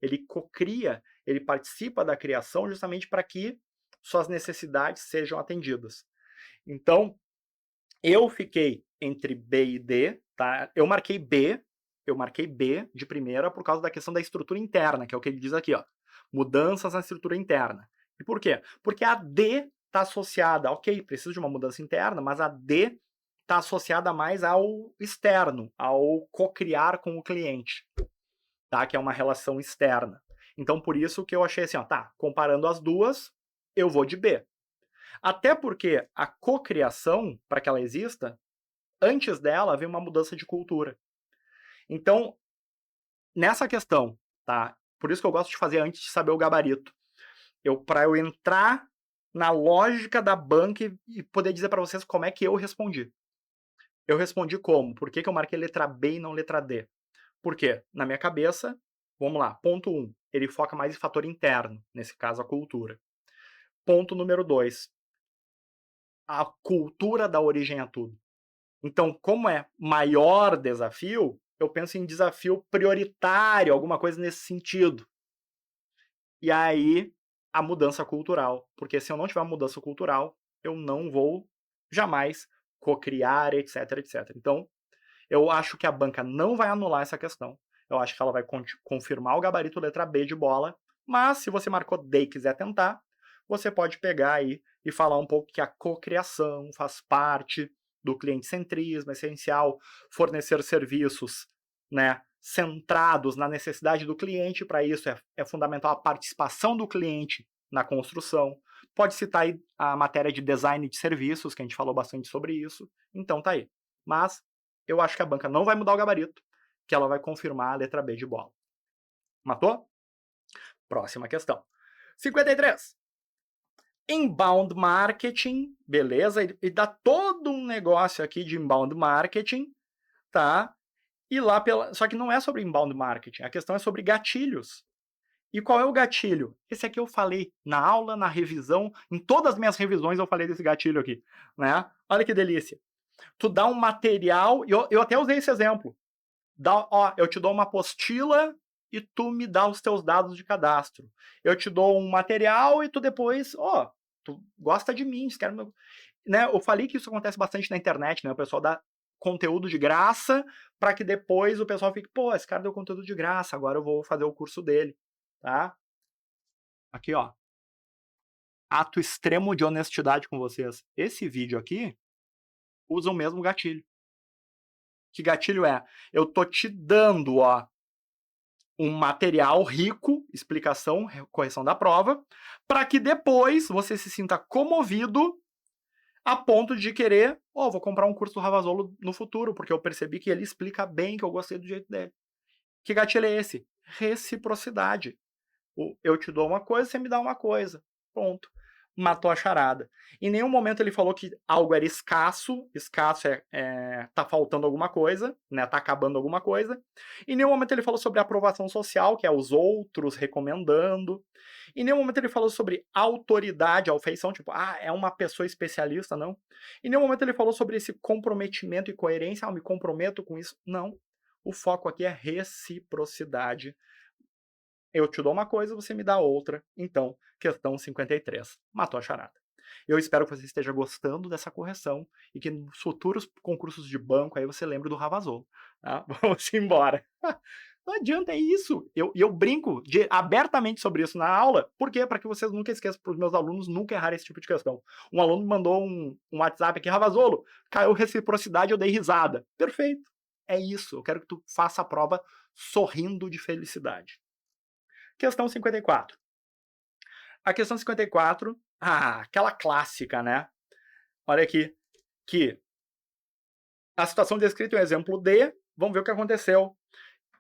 ele cocria, ele participa da criação justamente para que suas necessidades sejam atendidas. Então, eu fiquei entre B e D, tá? Eu marquei B de primeira por causa da questão da estrutura interna, que é o que ele diz aqui, ó. Mudanças na estrutura interna. E por quê? Porque a D está associada, ok, preciso de uma mudança interna, mas a D está associada mais ao externo, ao cocriar com o cliente, tá? Que é uma relação externa. Então, por isso que eu achei assim, ó, tá, comparando as duas, eu vou de B. Até porque a cocriação, para que ela exista, antes dela vem uma mudança de cultura. Então, nessa questão, tá? Por isso que eu gosto de fazer antes de saber o gabarito. Para eu entrar na lógica da banca e poder dizer para vocês como é que eu respondi. Eu respondi como? Por que eu marquei letra B e não letra D? Por quê? Na minha cabeça, vamos lá, ponto 1, ele foca mais em fator interno, nesse caso a cultura. Ponto número 2, a cultura dá origem a tudo. Então, como é maior desafio, eu penso em desafio prioritário, alguma coisa nesse sentido. E aí, a mudança cultural. Porque se eu não tiver uma mudança cultural, eu não vou jamais cocriar, etc, etc. Então, eu acho que a banca não vai anular essa questão. Eu acho que ela vai confirmar o gabarito letra B de bola. Mas, se você marcou D e quiser tentar, você pode pegar aí e falar um pouco que a cocriação faz parte do cliente-centrismo, é essencial fornecer serviços, né, centrados na necessidade do cliente. Para isso é fundamental a participação do cliente na construção. Pode citar aí a matéria de design de serviços, que a gente falou bastante sobre isso. Então tá aí. Mas eu acho que a banca não vai mudar o gabarito, que ela vai confirmar a letra B de bola. Matou? Próxima questão. 53. Inbound marketing, beleza? E dá todo um negócio aqui de inbound marketing, tá? E lá só que não é sobre inbound marketing, a questão é sobre gatilhos. E qual é o gatilho? Esse aqui eu falei na aula, na revisão, em todas as minhas revisões eu falei desse gatilho aqui, né? Olha que delícia. Tu dá um material, eu até usei esse exemplo. Eu te dou uma apostila e tu me dá os teus dados de cadastro. Eu te dou um material e tu depois, tu gosta de mim, quer meu... né? Eu falei que isso acontece bastante na internet, né? O pessoal conteúdo de graça, para que depois o pessoal fique, pô, esse cara deu conteúdo de graça, agora eu vou fazer o curso dele, tá? Aqui, ó. Ato extremo de honestidade com vocês. Esse vídeo aqui usa o mesmo gatilho. Que gatilho é? Eu tô te dando, ó, um material rico, explicação, correção da prova, para que depois você se sinta comovido a ponto de querer, vou comprar um curso do Ravasolo no futuro, porque eu percebi que ele explica bem, que eu gostei do jeito dele. Que gatilho é esse? Reciprocidade. Eu te dou uma coisa, você me dá uma coisa. Pronto. Matou a charada. Em nenhum momento ele falou que algo era escasso tá faltando alguma coisa, né? Tá acabando alguma coisa. Em nenhum momento ele falou sobre aprovação social, que é os outros recomendando. Em nenhum momento ele falou sobre autoridade, afeição, tipo, é uma pessoa especialista, não. Em nenhum momento ele falou sobre esse comprometimento e coerência, eu me comprometo com isso. Não. O foco aqui é reciprocidade. Eu te dou uma coisa, você me dá outra. Então, questão 53. Matou a charada. Eu espero que você esteja gostando dessa correção e que nos futuros concursos de banco aí você lembre do Ravasolo. Tá? Vamos embora. Não adianta, é isso. Eu brinco abertamente sobre isso na aula. Por quê? Para que vocês nunca esqueçam, para os meus alunos nunca errarem esse tipo de questão. Um aluno mandou um WhatsApp aqui, Ravasolo, caiu reciprocidade, eu dei risada. Perfeito. É isso. Eu quero que tu faça a prova sorrindo de felicidade. Questão 54. A questão 54, aquela clássica, né? Olha aqui, que a situação descrita é um exemplo D, vamos ver o que aconteceu.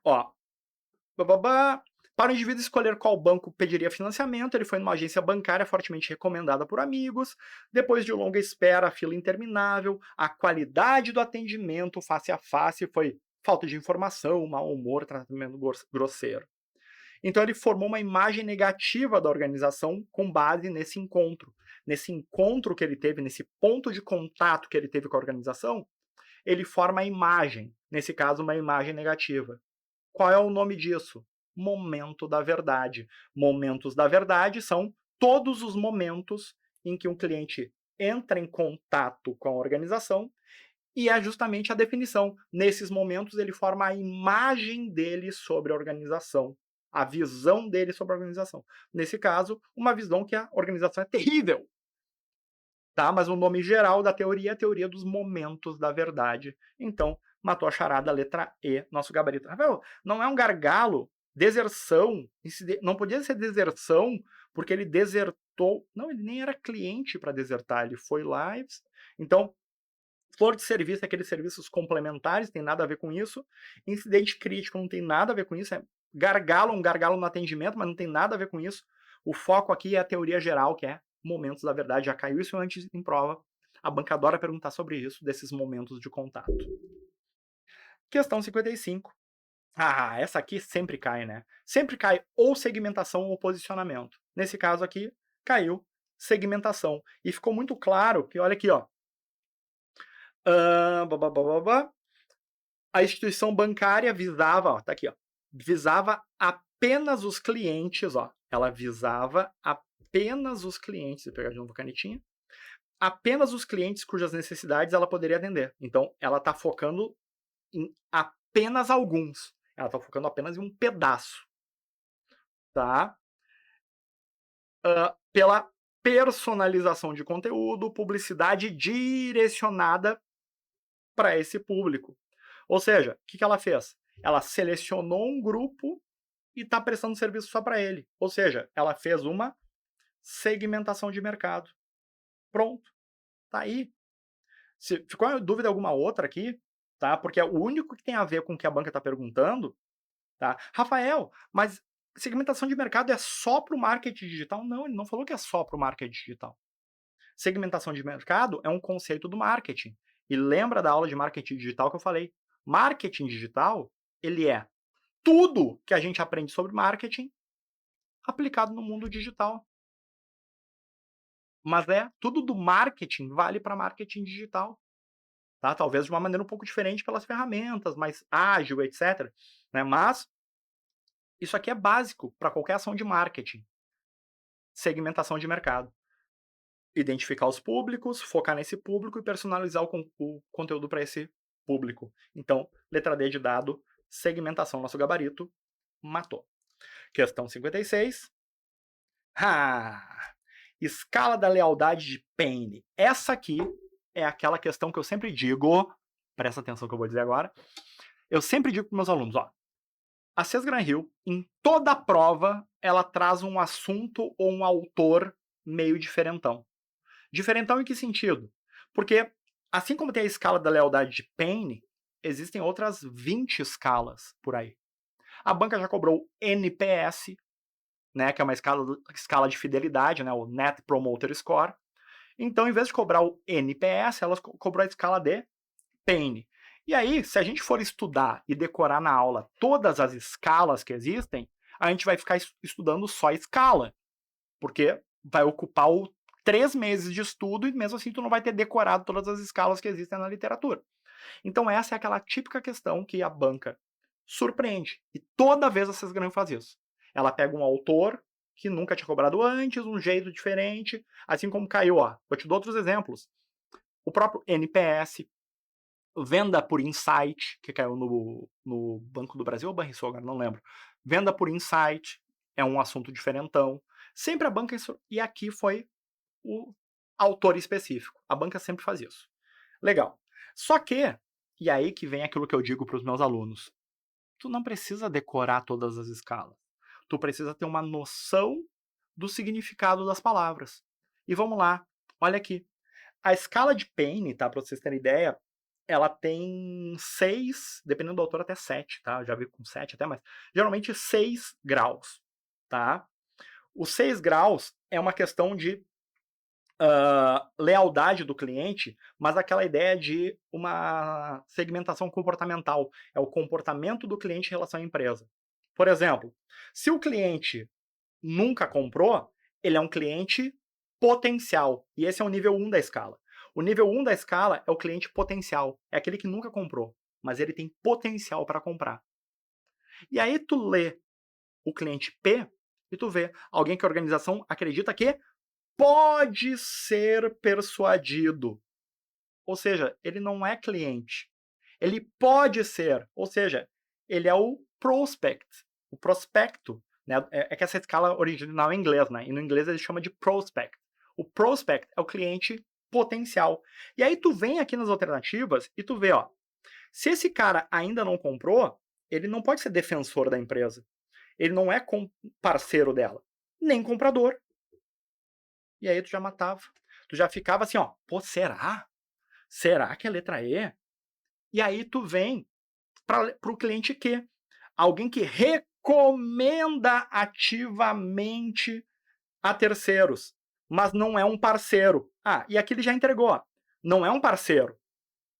Ó, para o indivíduo escolher qual banco pediria financiamento, ele foi numa agência bancária fortemente recomendada por amigos. Depois de longa espera, fila interminável, a qualidade do atendimento face a face foi falta de informação, mau humor, tratamento grosseiro. Então ele formou uma imagem negativa da organização com base nesse encontro. Nesse encontro que ele teve, nesse ponto de contato que ele teve com a organização, ele forma a imagem, nesse caso uma imagem negativa. Qual é o nome disso? Momento da verdade. Momentos da verdade são todos os momentos em que um cliente entra em contato com a organização e é justamente a definição. Nesses momentos ele forma a imagem dele sobre a organização. A visão dele sobre a organização. Nesse caso, uma visão que a organização é terrível. Tá? Mas o nome geral da teoria é a teoria dos momentos da verdade. Então, matou a charada, letra E, nosso gabarito. Rafael, não é um gargalo, deserção, não podia ser deserção, porque ele desertou. Não, ele nem era cliente para desertar, ele foi lá e... Então, flor de serviço é aqueles serviços complementares, tem nada a ver com isso. Incidente crítico não tem nada a ver com isso, é gargalo, um gargalo no atendimento, mas não tem nada a ver com isso. O foco aqui é a teoria geral, que é momentos da verdade. Já caiu isso antes em prova. A banca adora perguntar sobre isso, desses momentos de contato. Questão 55. Essa aqui sempre cai, né? Sempre cai ou segmentação ou posicionamento. Nesse caso aqui, caiu segmentação. E ficou muito claro que, olha aqui, ó. A instituição bancária visava, tá aqui, ó, visava apenas os clientes, ó, ela visava apenas os clientes, vou pegar de novo a canetinha, apenas os clientes cujas necessidades ela poderia atender. Então, ela está focando em apenas alguns, ela está focando apenas em um pedaço, tá? Pela personalização de conteúdo, publicidade direcionada para esse público. Ou seja, o que ela fez? Ela selecionou um grupo e está prestando serviço só para ele. Ou seja, ela fez uma segmentação de mercado. Pronto. Tá aí. Se ficou dúvida alguma outra aqui, tá? Porque é o único que tem a ver com o que a banca está perguntando, tá? Rafael, mas segmentação de mercado é só para o marketing digital? Não, ele não falou que é só para o marketing digital. Segmentação de mercado é um conceito do marketing. E lembra da aula de marketing digital que eu falei? Marketing digital, ele é tudo que a gente aprende sobre marketing aplicado no mundo digital. Mas tudo do marketing vale para marketing digital. Tá? Talvez de uma maneira um pouco diferente pelas ferramentas, mais ágil, etc. Né? Mas isso aqui é básico para qualquer ação de marketing. Segmentação de mercado. Identificar os públicos, focar nesse público e personalizar o conteúdo para esse público. Então, letra D de dado, segmentação, nosso gabarito, matou. Questão 56. Escala da lealdade de Payne. Essa aqui é aquela questão que eu sempre digo, presta atenção que eu vou dizer agora, eu sempre digo para meus alunos, ó, a César Graham Hill, em toda a prova, ela traz um assunto ou um autor meio diferentão. Diferentão em que sentido? Porque, assim como tem a escala da lealdade de Payne, existem outras 20 escalas por aí. A banca já cobrou NPS, né, que é uma escala de fidelidade, né, o Net Promoter Score. Então, em vez de cobrar o NPS, ela cobrou a escala de Payne. E aí, se a gente for estudar e decorar na aula todas as escalas que existem, a gente vai ficar estudando só escala, porque vai ocupar 3 meses de estudo e mesmo assim tu não vai ter decorado todas as escalas que existem na literatura. Então essa é aquela típica questão que a banca surpreende. E toda vez a César Graham faz isso. Ela pega um autor que nunca tinha cobrado antes, um jeito diferente, assim como caiu, ó. Vou te dar outros exemplos. O próprio NPS, venda por insight, que caiu no Banco do Brasil ou Banrisul, agora não lembro. Venda por insight é um assunto diferentão. Sempre a banca... E aqui foi o autor específico. A banca sempre faz isso. Legal. Só que, e aí que vem aquilo que eu digo para os meus alunos, tu não precisa decorar todas as escalas. Tu precisa ter uma noção do significado das palavras. E vamos lá, olha aqui. A escala de Payne, tá, para vocês terem ideia, ela tem 6, dependendo do autor até 7, tá? Eu já vi com 7 até, mas geralmente 6 graus, tá? Os 6 graus é uma questão de lealdade do cliente, mas aquela ideia de uma segmentação comportamental. É o comportamento do cliente em relação à empresa. Por exemplo, se o cliente nunca comprou, ele é um cliente potencial. E esse é o nível 1 da escala. O nível 1 da escala é o cliente potencial. É aquele que nunca comprou, mas ele tem potencial para comprar. E aí tu lê o cliente P e tu vê alguém que a organização acredita que pode ser persuadido. Ou seja, ele não é cliente. Ele pode ser, ou seja, ele é o prospect, o prospecto. Né? É que essa escala original é em inglês, né? E no inglês ele chama de prospect. O prospect é o cliente potencial. E aí tu vem aqui nas alternativas e tu vê, ó, se esse cara ainda não comprou, ele não pode ser defensor da empresa. Ele não é parceiro dela, nem comprador. E aí tu já matava. Tu já ficava assim, ó, pô, será? Será que é letra E? E aí tu vem para o cliente Q. Alguém que recomenda ativamente a terceiros, mas não é um parceiro. Ah, e aqui ele já entregou. Ó. Não é um parceiro,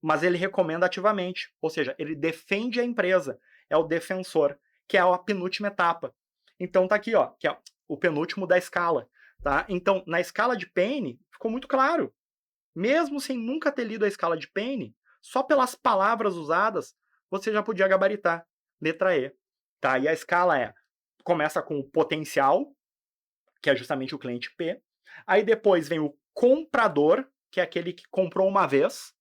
mas ele recomenda ativamente. Ou seja, ele defende a empresa. É o defensor, que é a penúltima etapa. Então tá aqui, ó, que é o penúltimo da escala. Tá? Então, na escala de Payne, ficou muito claro. Mesmo sem nunca ter lido a escala de Payne, só pelas palavras usadas, você já podia gabaritar. Letra E. Tá? E a escala começa com o potencial, que é justamente o cliente P. Aí depois vem o comprador, que é aquele que comprou uma vez.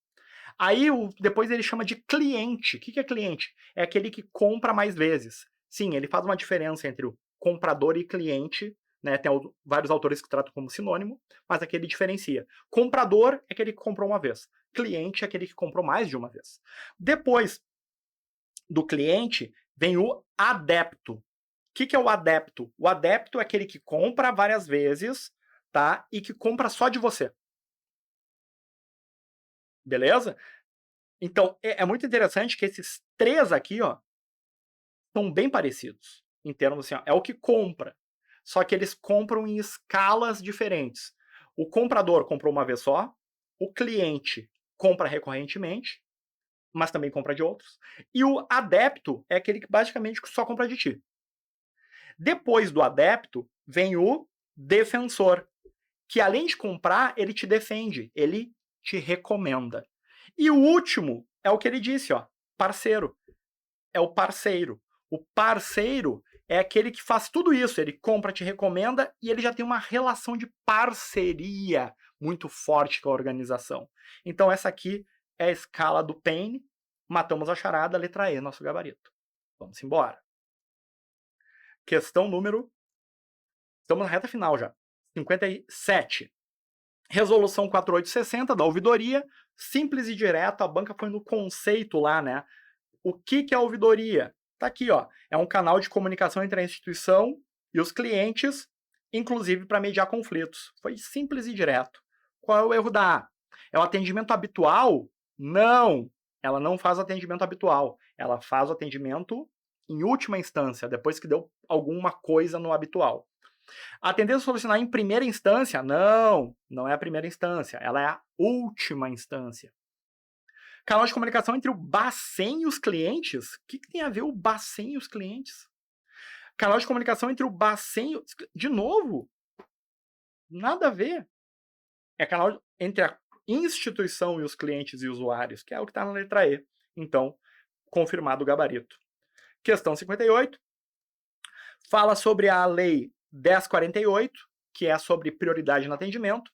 Aí depois ele chama de cliente. O que é cliente? É aquele que compra mais vezes. Sim, ele faz uma diferença entre o comprador e cliente, né? Tem vários autores que tratam como sinônimo, mas aqui ele diferencia. Comprador é aquele que comprou uma vez. Cliente é aquele que comprou mais de uma vez. Depois do cliente vem o adepto. O que é o adepto? O adepto é aquele que compra várias vezes, tá? E que compra só de você. Beleza? Então, é muito interessante que esses 3 aqui, ó, são bem parecidos. Em termos assim, ó, é o que compra. Só que eles compram em escalas diferentes. O comprador comprou uma vez só, o cliente compra recorrentemente, mas também compra de outros, e o adepto é aquele que basicamente só compra de ti. Depois do adepto, vem o defensor, que além de comprar, ele te defende, ele te recomenda. E o último é o que ele disse, ó, parceiro. É o parceiro. O parceiro é aquele que faz tudo isso. Ele compra, te recomenda e ele já tem uma relação de parceria muito forte com a organização. Então essa aqui é a escala do Payne. Matamos a charada, letra E, nosso gabarito. Vamos embora. Questão número... Estamos na reta final já. 57. Resolução 4860 da ouvidoria. Simples e direto, a banca foi no conceito lá, né? O que é a ouvidoria? Tá aqui, ó. É um canal de comunicação entre a instituição e os clientes, inclusive para mediar conflitos. Foi simples e direto. Qual é o erro da A? É o atendimento habitual? Não! Ela não faz o atendimento habitual. Ela faz o atendimento em última instância, depois que deu alguma coisa no habitual. Atender e solucionar em primeira instância? Não, não é a primeira instância. Ela é a última instância. Canal de comunicação entre o Bacen e os clientes? O que tem a ver o Bacen e os clientes? Canal de comunicação entre o Bacen e... De novo? Nada a ver. É canal entre a instituição e os clientes e usuários, que é o que está na letra E. Então, confirmado o gabarito. Questão 58. Fala sobre a Lei 1048, que é sobre prioridade no atendimento.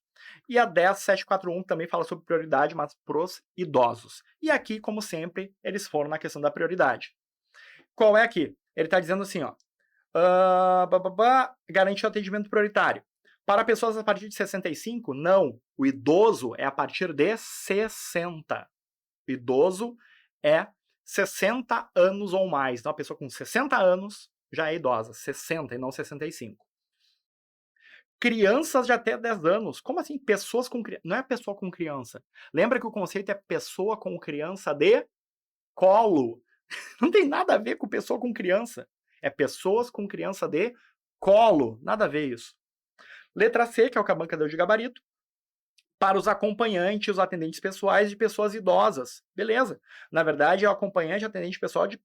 E a 10741 também fala sobre prioridade, mas para os idosos. E aqui, como sempre, eles foram na questão da prioridade. Qual é aqui? Ele está dizendo assim, ó, garantir o atendimento prioritário. Para pessoas a partir de 65, não. O idoso é a partir de 60. O idoso é 60 anos ou mais. Então, a pessoa com 60 anos já é idosa. 60 e não 65. Crianças de até 10 anos. Como assim? Pessoas com criança. Não é pessoa com criança. Lembra que o conceito é pessoa com criança de colo. Não tem nada a ver com pessoa com criança. É pessoas com criança de colo. Nada a ver isso. Letra C, que é o que a banca deu de gabarito. Para os acompanhantes, os atendentes pessoais de pessoas idosas. Beleza. Na verdade, é o acompanhante e atendente pessoal de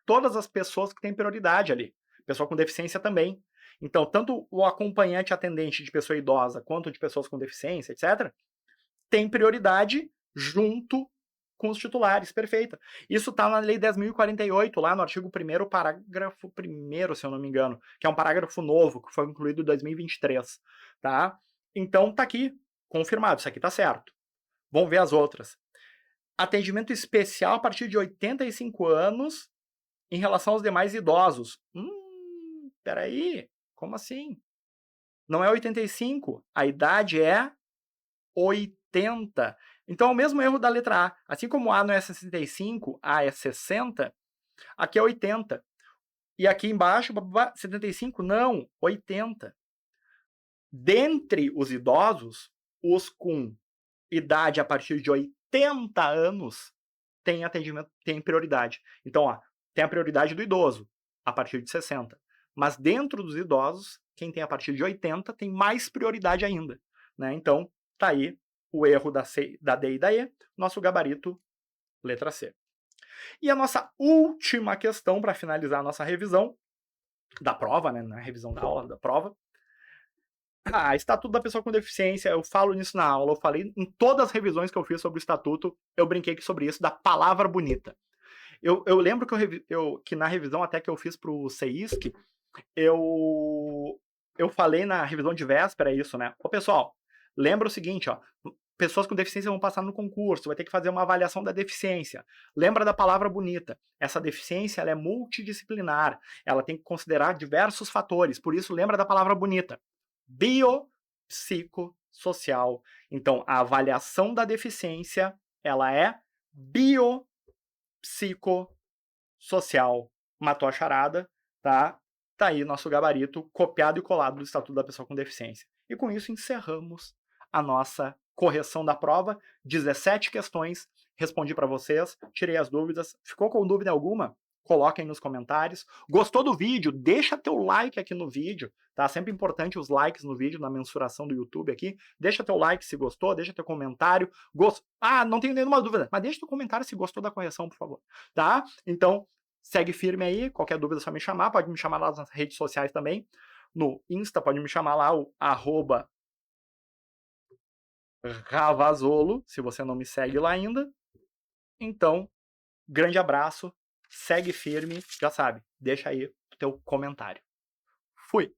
todas as pessoas que têm prioridade ali. Pessoa com deficiência também. Então, tanto o acompanhante atendente de pessoa idosa quanto de pessoas com deficiência, etc., tem prioridade junto com os titulares. Perfeita. Isso está na Lei 10.048, lá no artigo 1º, parágrafo 1º, se eu não me engano, que é um parágrafo novo, que foi incluído em 2023. Tá? Então, tá aqui, confirmado. Isso aqui tá certo. Vamos ver as outras. Atendimento especial a partir de 85 anos em relação aos demais idosos. Peraí. Como assim? Não é 85, a idade é 80. Então é o mesmo erro da letra A. Assim como A não é 65, A é 60, aqui é 80. E aqui embaixo, 75, não, 80. Dentre os idosos, os com idade a partir de 80 anos têm atendimento, têm prioridade. Então, ó, tem a prioridade do idoso, a partir de 60. Mas dentro dos idosos, quem tem a partir de 80 tem mais prioridade ainda. Né? Então, tá aí o erro da D e da E, nosso gabarito, letra C. E a nossa última questão para finalizar a nossa revisão da prova, né? Não é revisão da aula, da prova. Estatuto da pessoa com deficiência, eu falo nisso na aula, eu falei em todas as revisões que eu fiz sobre o estatuto, eu brinquei sobre isso, da palavra bonita. Eu lembro que na revisão até que eu fiz para o CEISC, eu falei na revisão de véspera isso, né? Ô, pessoal, lembra o seguinte, ó, pessoas com deficiência vão passar no concurso, vai ter que fazer uma avaliação da deficiência. Lembra da palavra bonita. Essa deficiência ela é multidisciplinar, ela tem que considerar diversos fatores, por isso lembra da palavra bonita. Biopsicossocial. Então, a avaliação da deficiência, ela é biopsicossocial. Matou a charada, tá? Tá aí nosso gabarito copiado e colado do Estatuto da Pessoa com Deficiência. E com isso encerramos a nossa correção da prova. 17 questões, respondi para vocês, tirei as dúvidas. Ficou com dúvida alguma? Coloquem nos comentários. Gostou do vídeo? Deixa teu like aqui no vídeo, tá? Sempre importante os likes no vídeo, na mensuração do YouTube aqui. Deixa teu like se gostou, deixa teu comentário. Não tenho nenhuma dúvida, mas deixa teu comentário se gostou da correção, por favor, tá? Então, segue firme aí, qualquer dúvida é só me chamar, pode me chamar lá nas redes sociais também. No Insta, pode me chamar lá, o @Ravazolo, se você não me segue lá ainda. Então, grande abraço. Segue firme, já sabe, deixa aí o teu comentário. Fui!